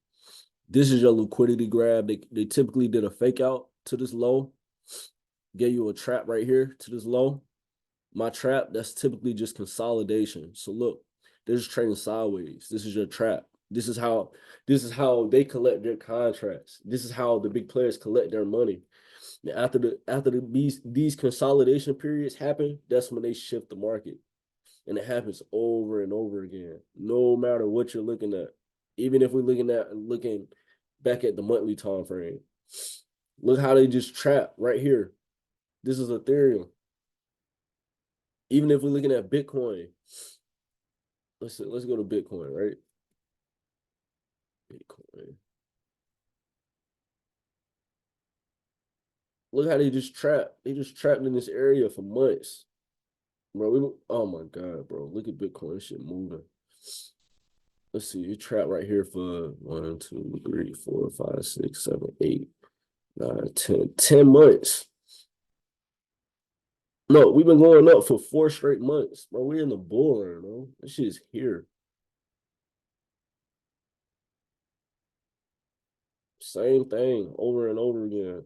this is your liquidity grab. They typically did a fake out to this low, gave you a trap right here to this low. My trap, that's typically just consolidation. So look, they're just trading sideways. This is your trap. This is how they collect their contracts. This is how the big players collect their money. After these consolidation periods happen, that's when they shift the market. And it happens over and over again, no matter what you're looking at. Even if we're looking back at the monthly time frame. Look how they just trap right here. This is Ethereum. Even if we're looking at Bitcoin, let's go to Bitcoin, right? Bitcoin. Look how they just trapped. They just trapped in this area for months. Bro, oh my God, bro. Look at Bitcoin. This shit moving. Let's see. You trapped right here for 1, 2, 3, 4, 5, 6, 7, 8, 9, 10. 10 months. No, we've been going up for 4 straight months. Bro, we're in the bull run, bro. This shit is here. Same thing over and over again.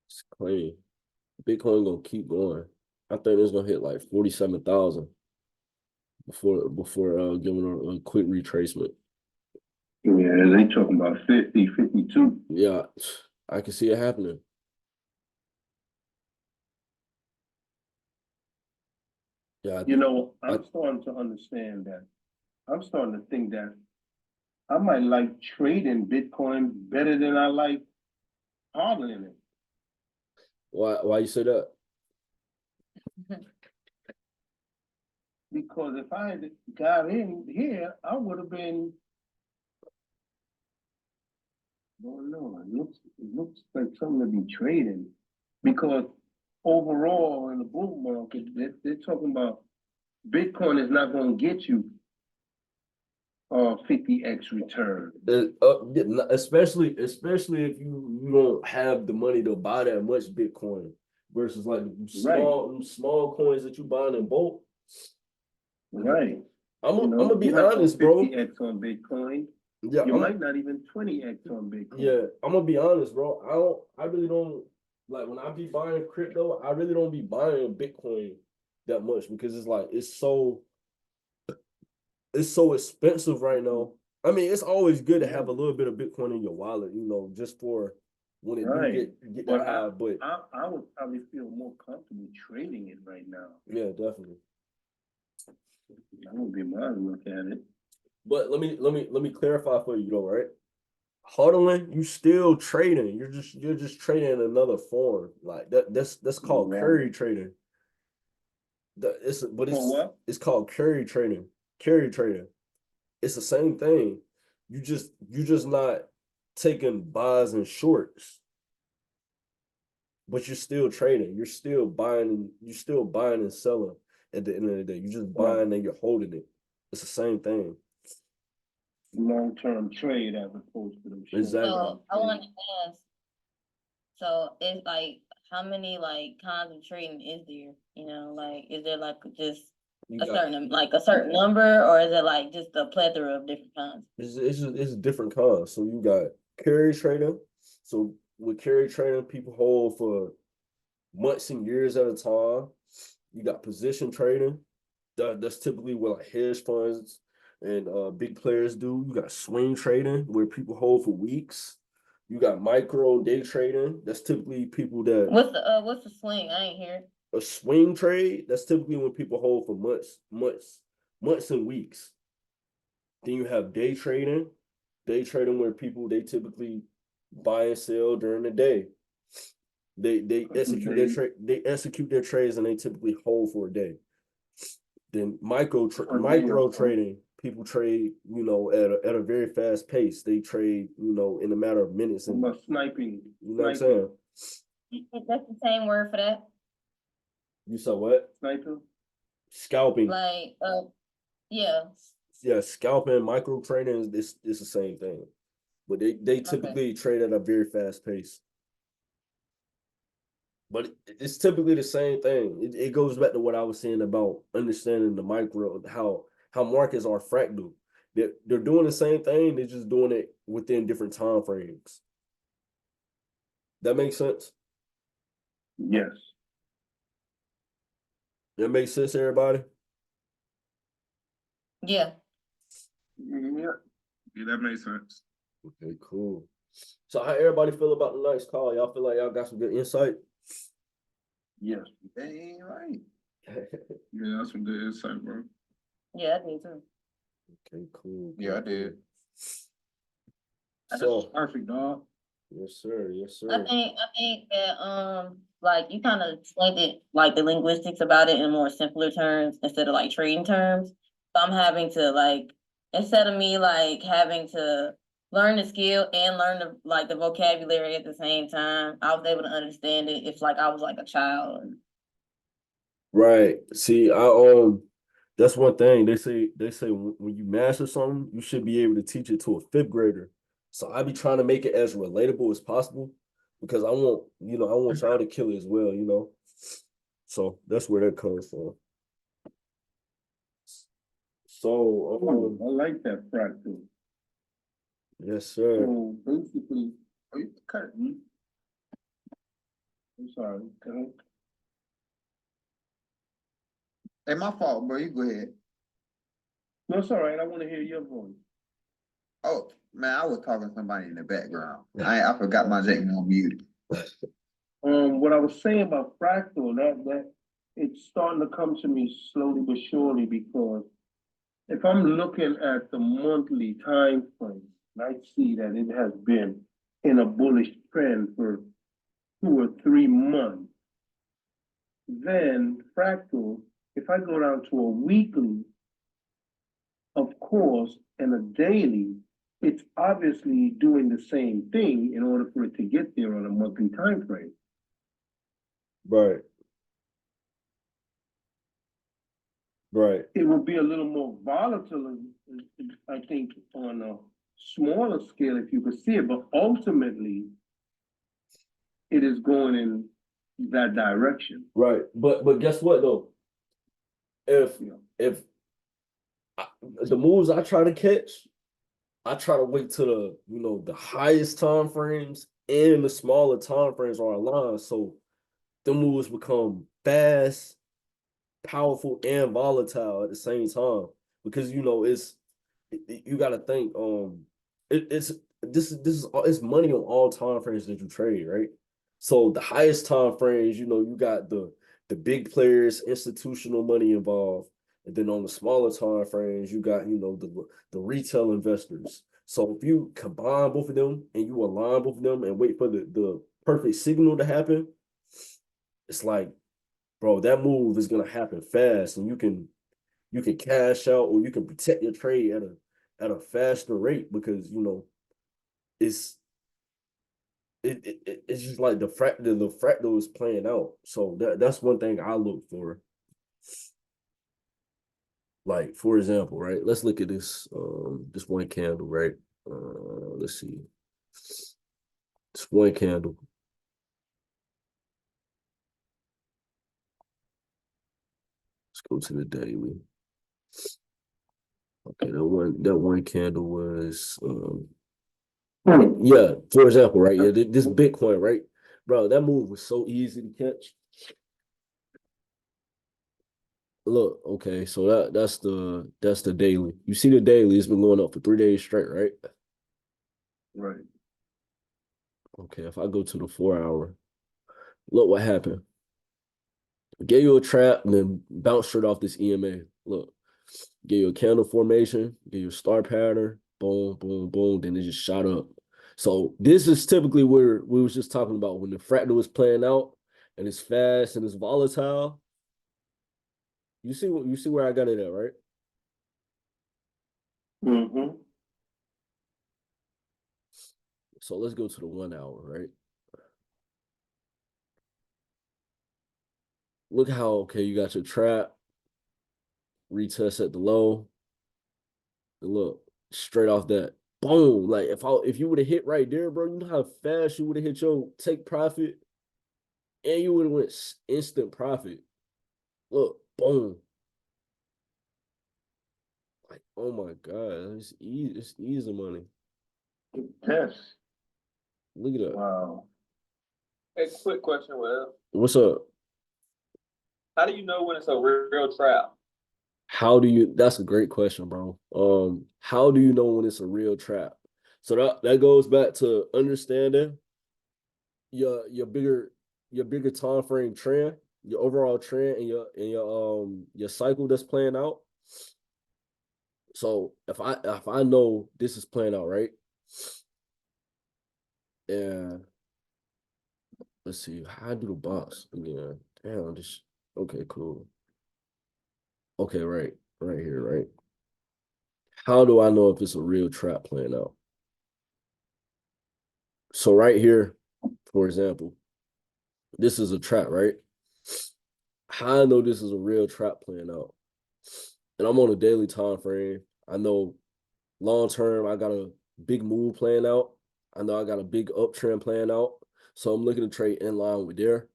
It's clean. Bitcoin gonna keep going. I think it's gonna hit like 47,000 before giving a quick retracement. Yeah, they talking about 50, 52. Yeah, I can see it happening. Yeah, You know, I'm starting to understand that. I'm starting to think that I might like trading Bitcoin better than I like hodling it. why you say that? Because if I had got in here, I would have been. Oh no, it looks like something to be trading. Because overall in the bull market, they're talking about Bitcoin is not going to get you 50x return. Especially if you don't have the money to buy that much Bitcoin versus like small coins that you buying in bulk. Right. I'm gonna be honest, bro. 50x on Bitcoin. Yeah, you might not even 20x on Bitcoin. Yeah, I'm gonna be honest, bro. I really don't like when I be buying crypto. I really don't be buying Bitcoin that much because it's like it's so expensive right now. I mean, it's always good to have a little bit of Bitcoin in your wallet, just for when it do get that high. But I would probably feel more comfortable trading it right now. yeah, definitely. That would be my look at it. But let me clarify for you though, right? Hodling, you still trading. You're just trading in another form. Like that's called carry trading. It's called carry trading. Carry trading. It's the same thing. You just not taking buys and shorts, but you're still trading. You're still buying and selling at the end of the day. You're just buying and you're holding it. It's the same thing. Long-term trade as opposed to them. Exactly. So I want to ask, so it's like, how many like kinds of trading is there? You know, like, is there like just You a got certain number, or is it like just a plethora of different kinds? it's different kinds. So you got carry trading. So with carry trading, people hold for months and years at a time. You got position trading. That's typically what like hedge funds and big players do. You got swing trading where people hold for weeks. You got micro day trading. That's typically people that What's the swing? I ain't hear. a swing trade. That's typically when people hold for months and weeks. Then you have day trading. Day trading where people they typically buy and sell during the day. They execute their trades and they typically hold for a day. Then micro trading, people trade, at a very fast pace. They trade, in a matter of minutes. And About sniping. you know what I'm saying? That's the same word for that. You saw what? Sniper? Scalping. Like, yeah. Yeah, scalping and micro trading is the same thing. But they typically trade at a very fast pace. But it's typically the same thing. It goes back to what I was saying about understanding the micro, how markets are fractal. They're doing the same thing, they're just doing it within different time frames. That makes sense? Yes. That makes sense, everybody? Yeah. Yeah. Yeah, that makes sense. Okay, cool. So how everybody feel about the night's call? Y'all feel like y'all got some good insight? Yes. That ain't right. Yeah, that's some good insight, bro. Yeah, I did too. Okay, cool. Yeah, I did. So, Perfect, dog. yes, sir. Yes, I sir. think that like you kind of explained it like the linguistics about it in more simpler terms instead of like trading terms. So I'm having to like, instead of me like having to learn the skill and learn the vocabulary at the same time, I was able to understand it if like I was like a child. Right. See, that's one thing they say when you master something, you should be able to teach it to a fifth grader. So I be trying to make it as relatable as possible because I want y'all to kill it as well. So that's where that comes from. So I like that fractal. yes, sir. So basically, are you cutting? I'm sorry. Ain't my fault, bro. You go ahead. No, it's all right. I want to hear your voice. Oh, man, I was talking to somebody in the background. I forgot my Jake on mute. What I was saying about fractal, that it's starting to come to me slowly but surely because if I'm looking at the monthly time frame, I see that it has been in a bullish trend for 2 or 3 months. Then fractal, if I go down to a weekly, of course, and a daily, it's obviously doing the same thing in order for it to get there on a monthly time frame. Right. Right. It will be a little more volatile, I think, on a smaller scale if you could see it, but ultimately, it is going in that direction. Right. But guess what though? If the moves I try to catch, I try to wait to the highest time frames and the smaller time frames are aligned. So the moves become fast, powerful, and volatile at the same time. Because you gotta think, it's it's money on all time frames that you trade, right? So the highest time frames, you got the big players, institutional money involved. And then on the smaller time frames, you got, the retail investors. So if you combine both of them and you align both of them and wait for the perfect signal to happen, it's like, bro, that move is gonna happen fast, and you can cash out or you can protect your trade at a faster rate because it's it's just like the fractal is playing out. So that's one thing I look for. Like for example, right? Let's look at this one candle, right? Let's see. This one candle. Let's go to the daily. Okay, that one candle was yeah, for example, right? Yeah, this Bitcoin, right? Bro, that move was so easy to catch. Look, okay, so that's the daily. You see the daily, it's been going up for 3 days straight, right? Right. Okay, if I go to the 4 hour, look what happened. Gave you a trap and then bounced straight off this EMA. Look, gave you a candle formation, gave you a star pattern, boom, boom, boom, then it just shot up. So this is typically where we was just talking about when the fractal was playing out and it's fast and it's volatile. You see where I got it at, right? Mm-hmm. So let's go to the 1 hour, right? Look how okay, you got your trap, retest at the low. And look, straight off that. Boom. Like if you would have hit right there, bro, you know how fast you would have hit your take profit and you would have went instant profit. Look, boom. Like, oh my God, it's easy money. Yes. Look at that. Wow. Hey, quick question, Will. What's up? How do you know when it's a real trap? That's a great question, bro. How do you know when it's a real trap? So that goes back to understanding your bigger time frame trend, your overall trend and your cycle that's playing out. So if I know this is playing out, right? And let's see, how I do the box again? Damn, this okay, cool. Okay, right here, right? How do I know if it's a real trap playing out? So right here, for example, this is a trap, right? How I know this is a real trap playing out? And I'm on a daily time frame. I know long term, I got a big move playing out. I know I got a big uptrend playing out. So I'm looking to trade in line with there.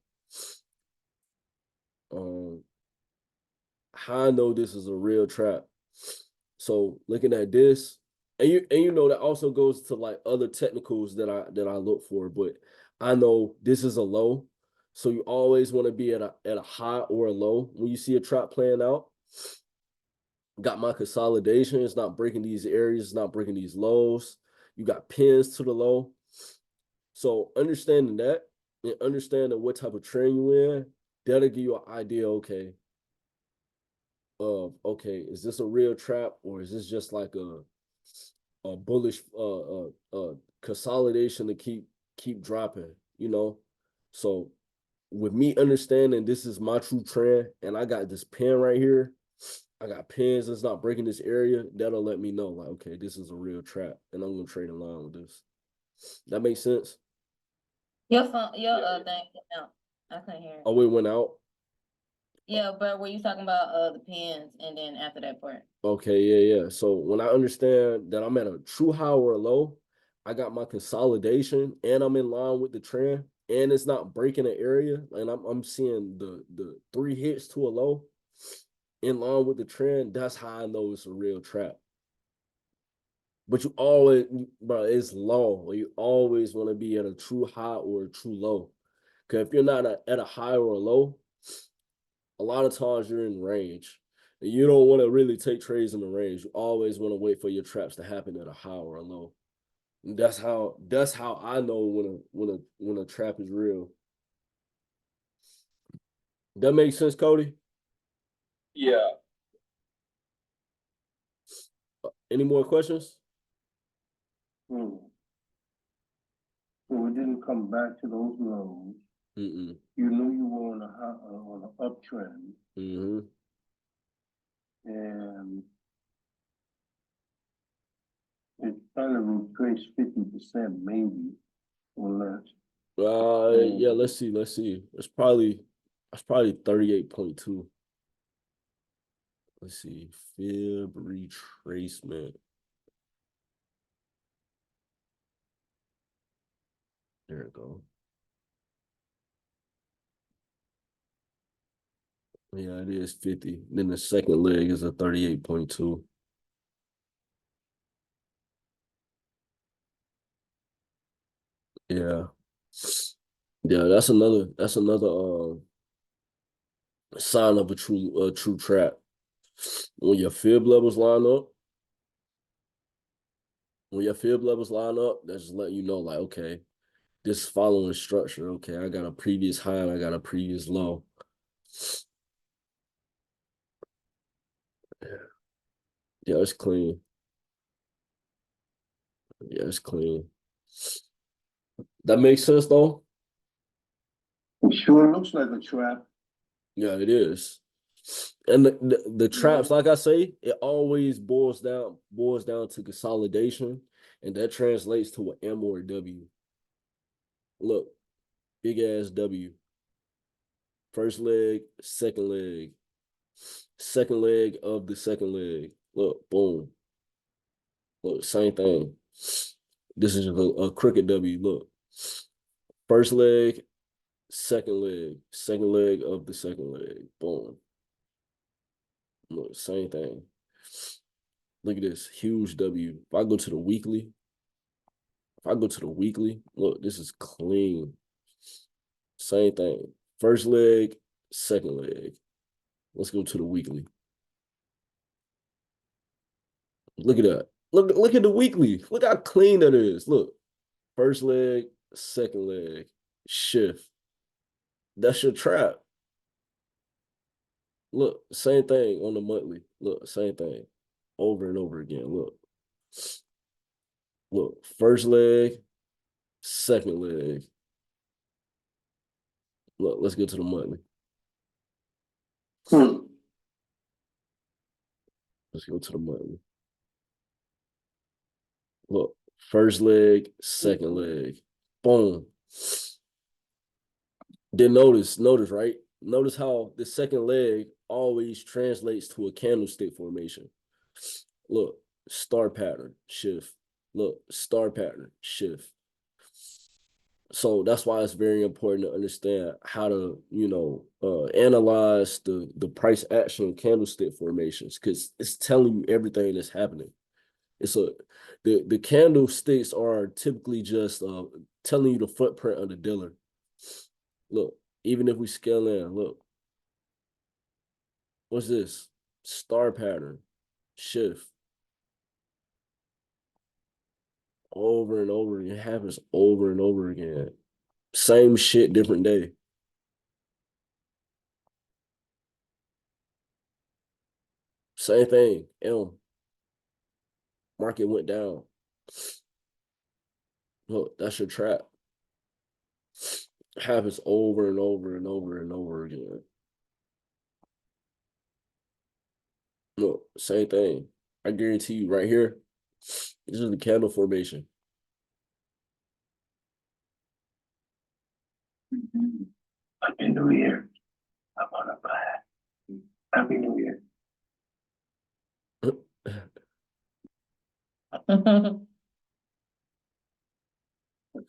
How I know this is a real trap. So looking at this, and you know that also goes to like other technicals that I look for, but I know this is a low. So you always want to be at a high or a low when you see a trap playing out. Got my consolidation. It's not breaking these areas. It's not breaking these lows. You got pins to the low. So understanding that and understanding what type of trend you in, that'll give you an idea, okay, of okay, is this a real trap or is this just like a bullish consolidation to keep dropping, you know? So with me understanding this is my true trend and I got this pin right here, I got pins that's not breaking this area, that'll let me know like, okay, this is a real trap and I'm gonna trade in line with this. That makes sense? Your phone, your thing came out. I couldn't hear it. Oh, it went out? Yeah, but were you talking about the pins and then after that part? Okay, yeah. So when I understand that I'm at a true high or a low, I got my consolidation and I'm in line with the trend and it's not breaking an area. And I'm seeing the 3 hits to a low in line with the trend. That's how I know it's a real trap. But you always, bro, it's low. You always want to be at a true high or a true low. Because if you're not at a high or a low, a lot of times you're in range. And you don't want to really take trades in the range. You always want to wait for your traps to happen at a high or a low. And that's how I know when a trap is real. That makes sense, Cody? Yeah. Any more questions? Hmm. So we didn't come back to those lows. Mm-mm. You knew you were on an uptrend, Mm-hmm. and Trying to retrace 50% maybe or less. Yeah, let's see. It's probably 38.2. Let's see. Fib retracement. There we go. Yeah, it is 50. Then the second leg is a 38.2. Yeah. Yeah, that's another sign of a true trap. When your fib levels line up, that's just letting you know, like, okay, this is following structure. Okay, I got a previous high and I got a previous low. Yeah, it's clean. Yeah, it's clean. That makes sense though? It sure looks like a trap. Yeah, it is. And the traps, like I say, it always boils down to consolidation, and that translates to an M or a W. Look, big ass W. First leg, second leg of the second leg. Look, boom. Look, same thing. This is a crooked W. Look, first leg, second leg of the second leg. Boom. Look, same thing. Look at this huge W. If I go to the weekly, look, this is clean. Same thing. First leg, second leg. Let's go to the weekly. Look at that. Look at the weekly. Look how clean that is. Look, first leg, second leg, shift. That's your trap. Look, same thing on the monthly. Look, same thing over and over again. Look, first leg, second leg. Look, let's get to the monthly. Let's go to the monthly. Look, first leg, second leg. Boom. Then notice, right? Notice how the second leg always translates to a candlestick formation. Look, star pattern, shift. Look, star pattern, shift. So that's why it's very important to understand how to, analyze the price action candlestick formations, because it's telling you everything that's happening. The candlesticks are typically just telling you the footprint of the dealer. Look, even if we scale in, look, what's this? Star pattern, shift, over and over again. It happens over and over again. Same shit, different day. Same thing. Market went down. Look, that's your trap. It happens over and over and over and over again. Look, same thing. I guarantee you right here, this is the candle formation. Happy New Year. I'm on a plan. Happy New Year.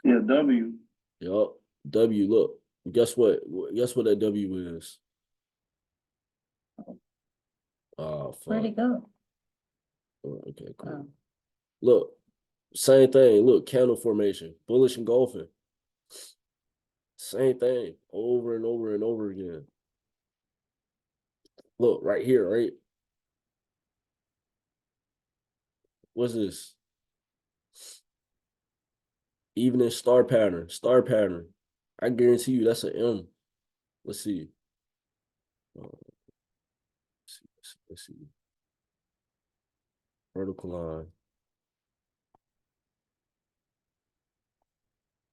Yeah, W. Yup. W, look. Guess what? Guess what that W is? Oh, fuck. Where'd it go? Oh, okay, cool. Oh. Look, same thing. Look, candle formation, bullish engulfing. Same thing over and over and over again. Look, right here, right? What's this? Evening star pattern, I guarantee you that's an M. Let's see. Let's see. Vertical line.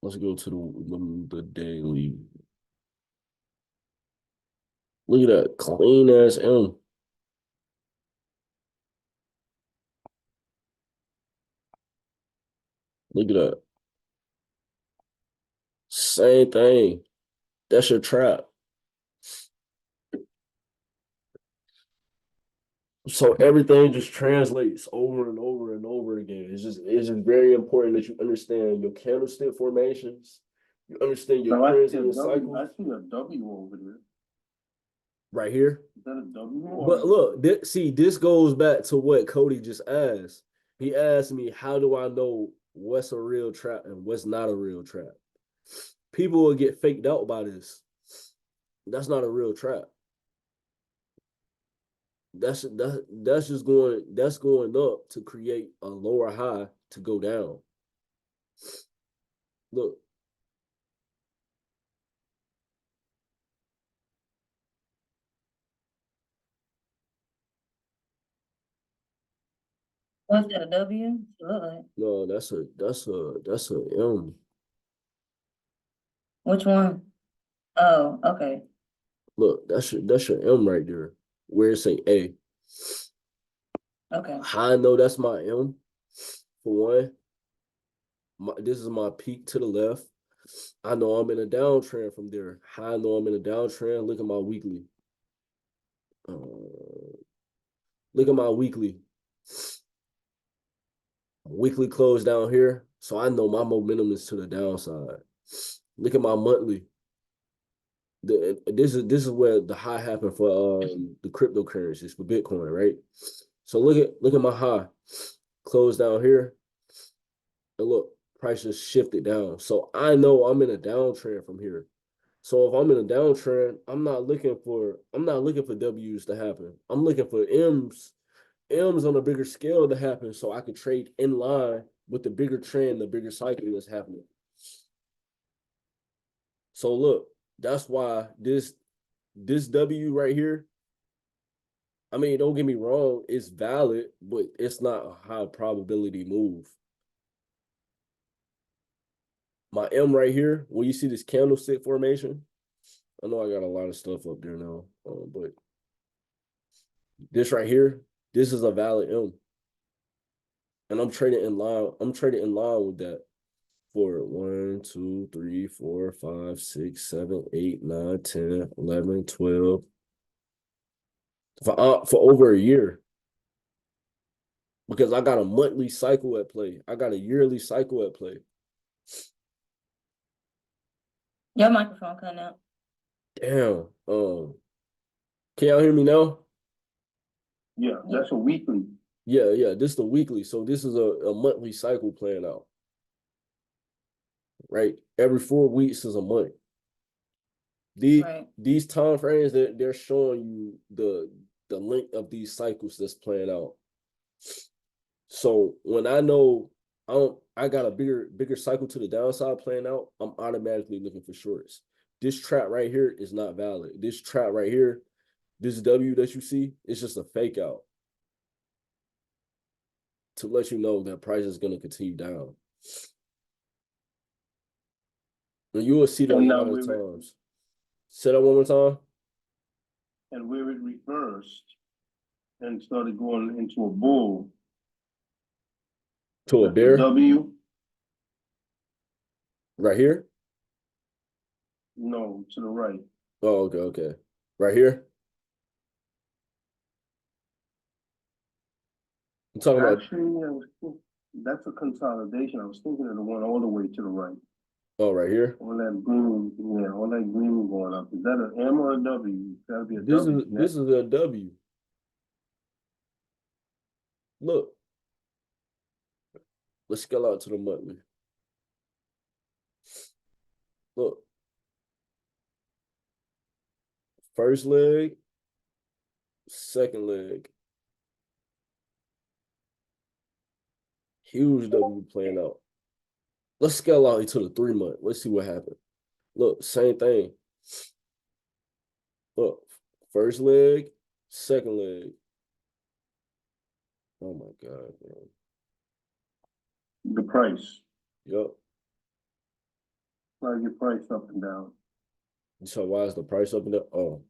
Let's go to the daily. Look at that clean ass M. Look at that. Same thing. That's your trap. So everything just translates over and over and over again. It's just very important that you understand your candlestick formations. You understand your Now I currency see a and W, I cycles see a W over there. right here. Is that a W or? But look, this goes back to what Cody just asked. He asked me, how do I know what's a real trap and what's not a real trap? People will get faked out by this. That's not a real trap. That's just going up to create a lower high to go down. Look, What's that, a W? Look like. no, that's a M. Which one? Oh, okay. Look, that's your M right there. Where it say A. Okay. How I know that's my M? For one, this is my peak to the left. I know I'm in a downtrend from there. How I know I'm in a downtrend? Look at my weekly. Look at my weekly. Weekly close down here. So I know my momentum is to the downside. Look at my monthly. This is where the high happened for the cryptocurrencies for Bitcoin, right? So look at my high. Close down here. And look, prices shifted down. So I know I'm in a downtrend from here. So if I'm in a downtrend, I'm not looking for W's to happen. I'm looking for M's on a bigger scale to happen so I could trade in line with the bigger trend, the bigger cycle that's happening. So look, that's why this W right here, I mean, don't get me wrong, it's valid, but it's not a high probability move. My M right here, when you see this candlestick formation, I know I got a lot of stuff up there now, but this right here, this is a valid M. And I'm trading in line. I'm trading in line with that for 1, 2, 3, 4, 5, 6, 7, 8, 9, 10, 11, 12 for over a year. Because I got a monthly cycle at play. I got a yearly cycle at play. Your microphone cutting out. Damn. Can y'all hear me now? Yeah, that's a weekly. Yeah. This is the weekly. So this is a monthly cycle playing out. Right? Every 4 weeks is a month. These time frames that they're showing you the length of these cycles that's playing out. So when I know I got a bigger cycle to the downside playing out, I'm automatically looking for shorts. This trap right here is not valid. This trap right here, this W that you see, it's just a fake out to let you know that price is going to continue down. And you will see that a lot of times. Say that one more time. And where it reversed and started going into a bull. To a bear? W? Right here? No, to the right. Oh, okay. Right here? I'm talking about. Actually, that's a consolidation. I was thinking of the one all the way to the right. Oh, right here? All that green going up. Is that an M or a W? It's gotta be a W. This is a W. Look. Let's scale out to the monthly. Look. First leg, second leg. Huge W playing out. Let's scale out into the 3-month. Let's see what happened. Look, same thing. Look, first leg, second leg. Oh my God, man. The price. Yep. Like your price up and down. So why is the price up and down? Oh.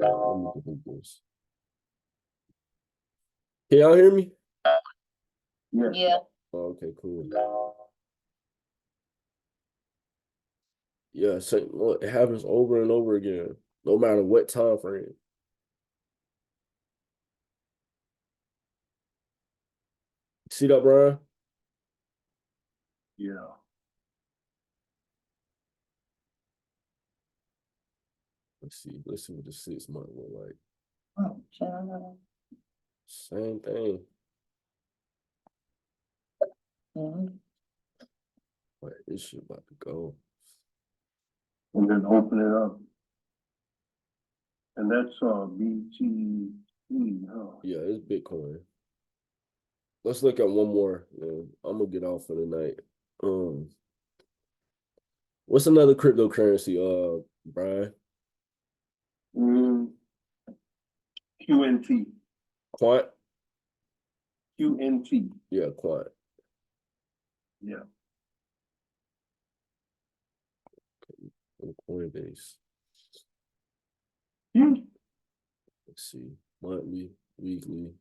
Let me get the this. Can y'all hear me? Yes. Yeah, Oh, okay, cool. Yeah, so look, it happens over and over again, no matter what time frame. See that, Brian? Yeah. Let's see what the 6 month look like. oh, shit, I know. Same thing. Mhm. Like, this shit about to go. And then open it up. And that's BTC, huh? Yeah, it's Bitcoin. Let's look at one more. Man. I'm gonna get off for the night. What's another cryptocurrency, Brian? QNT. Quant? QNT. Yeah, Quant. Yeah. On Coinbase. Hmm. Let's see. Monthly, weekly.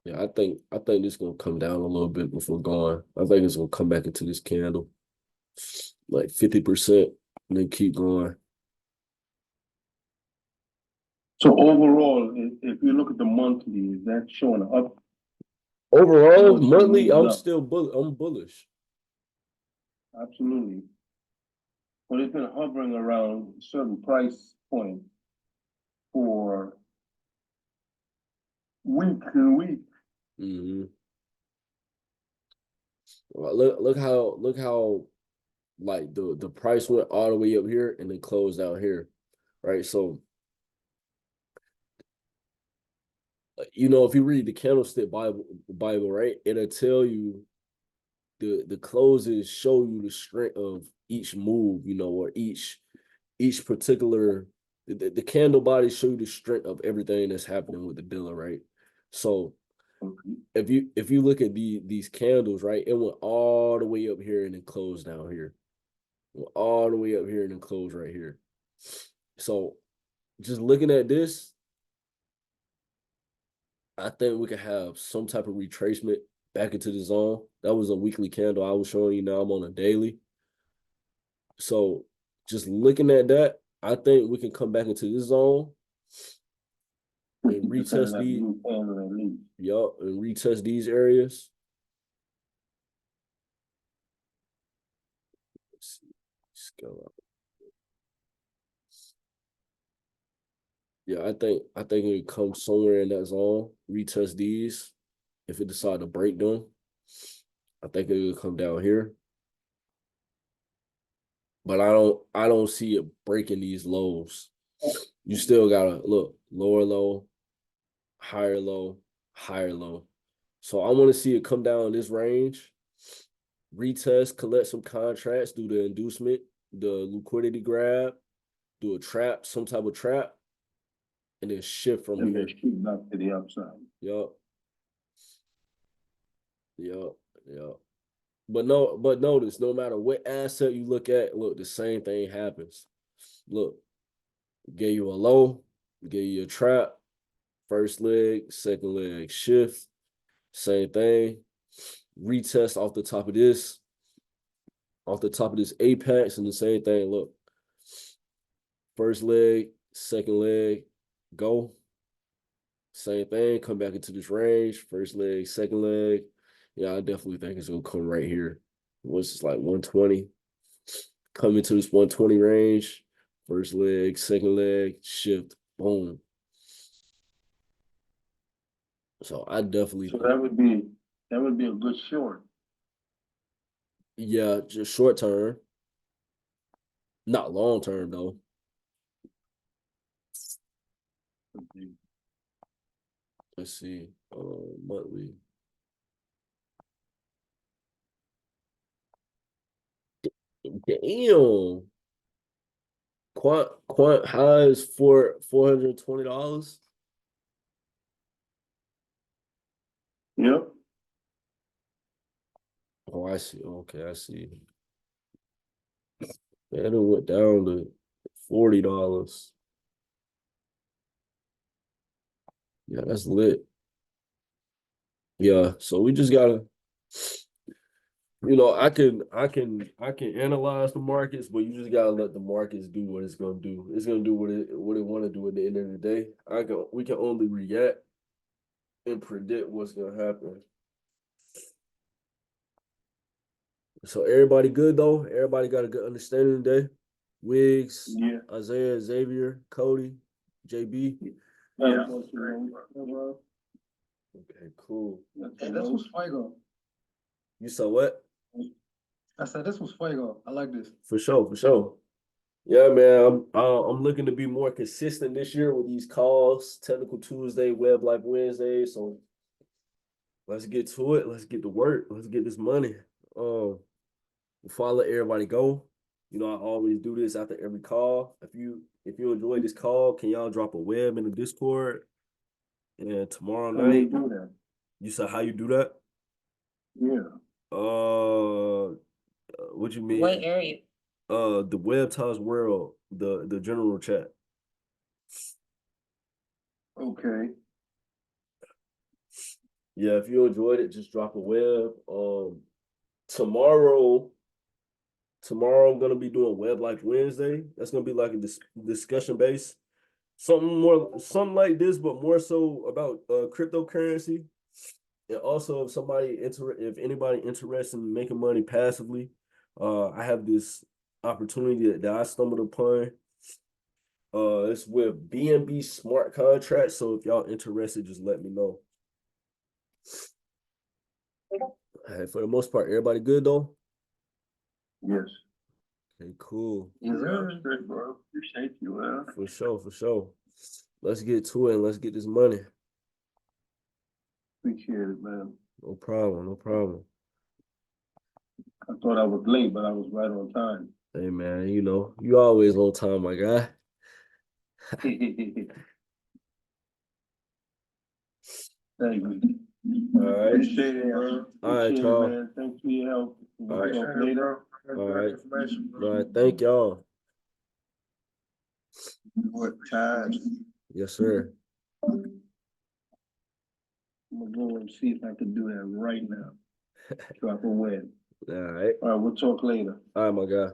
Yeah, I think this gonna come down a little bit before going. I think it's gonna come back into this candle, like 50%, and then keep going. So overall, if you look at the monthly, is that showing up? Overall, Or it's monthly, moving I'm up? still I'm bullish. Absolutely. But it's been hovering around a certain price point for week to week. Mm-hmm. Well, look how like the price went all the way up here and then closed down here, right? So if you read the candlestick Bible, right, it'll tell you the closes show you the strength of each move, or each particular the candle bodies show you the strength of everything that's happening with the dealer, right? So if you look at these candles, right, it went all the way up here and then closed down here. Went all the way up here and then closed right here. So just looking at this, I think we could have some type of retracement back into the zone. That was a weekly candle I was showing you. Now I'm on a daily. So just looking at that, I think we can come back into this zone and 50% of retest that these. blue candle at least. Yup, and retest these areas. Let's see. Scale up. Yeah, I think it comes somewhere in that zone. Retest these. If it decide to break them, I think it will come down here. But I don't see it breaking these lows. You still gotta look lower low, higher low, higher low. So I want to see it come down in this range, retest, collect some contracts, do the inducement, the liquidity grab, do a trap, some type of trap, and then shift from And here. then shoot back to the upside. Yup. Yup. Yup. But notice, no matter what asset you look at, look, the same thing happens. Look, gave you a low, gave you a trap, first leg, second leg, shift, same thing. Retest off the top of this apex, and the same thing. Look, first leg, second leg, go. Same thing, come back into this range, first leg, second leg. Yeah, I definitely think it's gonna come right here. Once it's like 120, come into this 120 range, first leg, second leg, shift, boom. So I definitely So think, that would be a good short. yeah, just short term, not long term though. Let's see, monthly. Damn, quant highs for $420. Yep. Oh, I see. Okay, I see. Man, it went down to $40. Yeah, that's lit. Yeah, so we just gotta, I can analyze the markets, but you just gotta let the markets do what it's gonna do. It's gonna do what it want to do at the end of the day. We can only react and predict what's gonna happen. So everybody good though. Everybody got a good understanding today. Wiggs, Yeah. Isaiah, Xavier, Cody, JB. Yeah. Okay, cool. Hey, this was fuego. You saw what? I said this was fuego. I like this. For sure, for sure. Yeah, man. I'm looking to be more consistent this year with these calls. Technical Tuesday, Web Life Wednesday. So let's get to it. Let's get to work. Let's get this money. Before I let everybody go, I always do this after every call. If you enjoy this call, can y'all drop a web in the Discord? And tomorrow How they night, do that? you said how you do that? Yeah. What you mean? What area? The WebTies world, the general chat. Okay. Yeah, if you enjoyed it, just drop a web. Tomorrow I'm gonna be doing Web Life Wednesday. That's gonna be like a discussion base, something like this, but more so about cryptocurrency. And also, if anybody interested in making money passively, I have this opportunity that I stumbled upon. It's with BNB smart contracts. So if y'all interested, just let me know. Hey, for the most part, everybody good though? Yes. Okay, cool. Yeah, that's great, bro. Appreciate you, man. For sure, for sure. Let's get to it and let's get this money. Appreciate it, man. No problem, no problem. I thought I was late, but I was right on time. Hey man, you always on time, my guy. Thank you. All right. Appreciate it, bro. All right, Appreciate it, y'all. man. Thanks for your help. All right. Talk later. All right. All right, thank y'all. What time? Yes, sir. I'm gonna go and see if I can do that right now. Drop a web. All right. All right, we'll talk later. All right, my guy.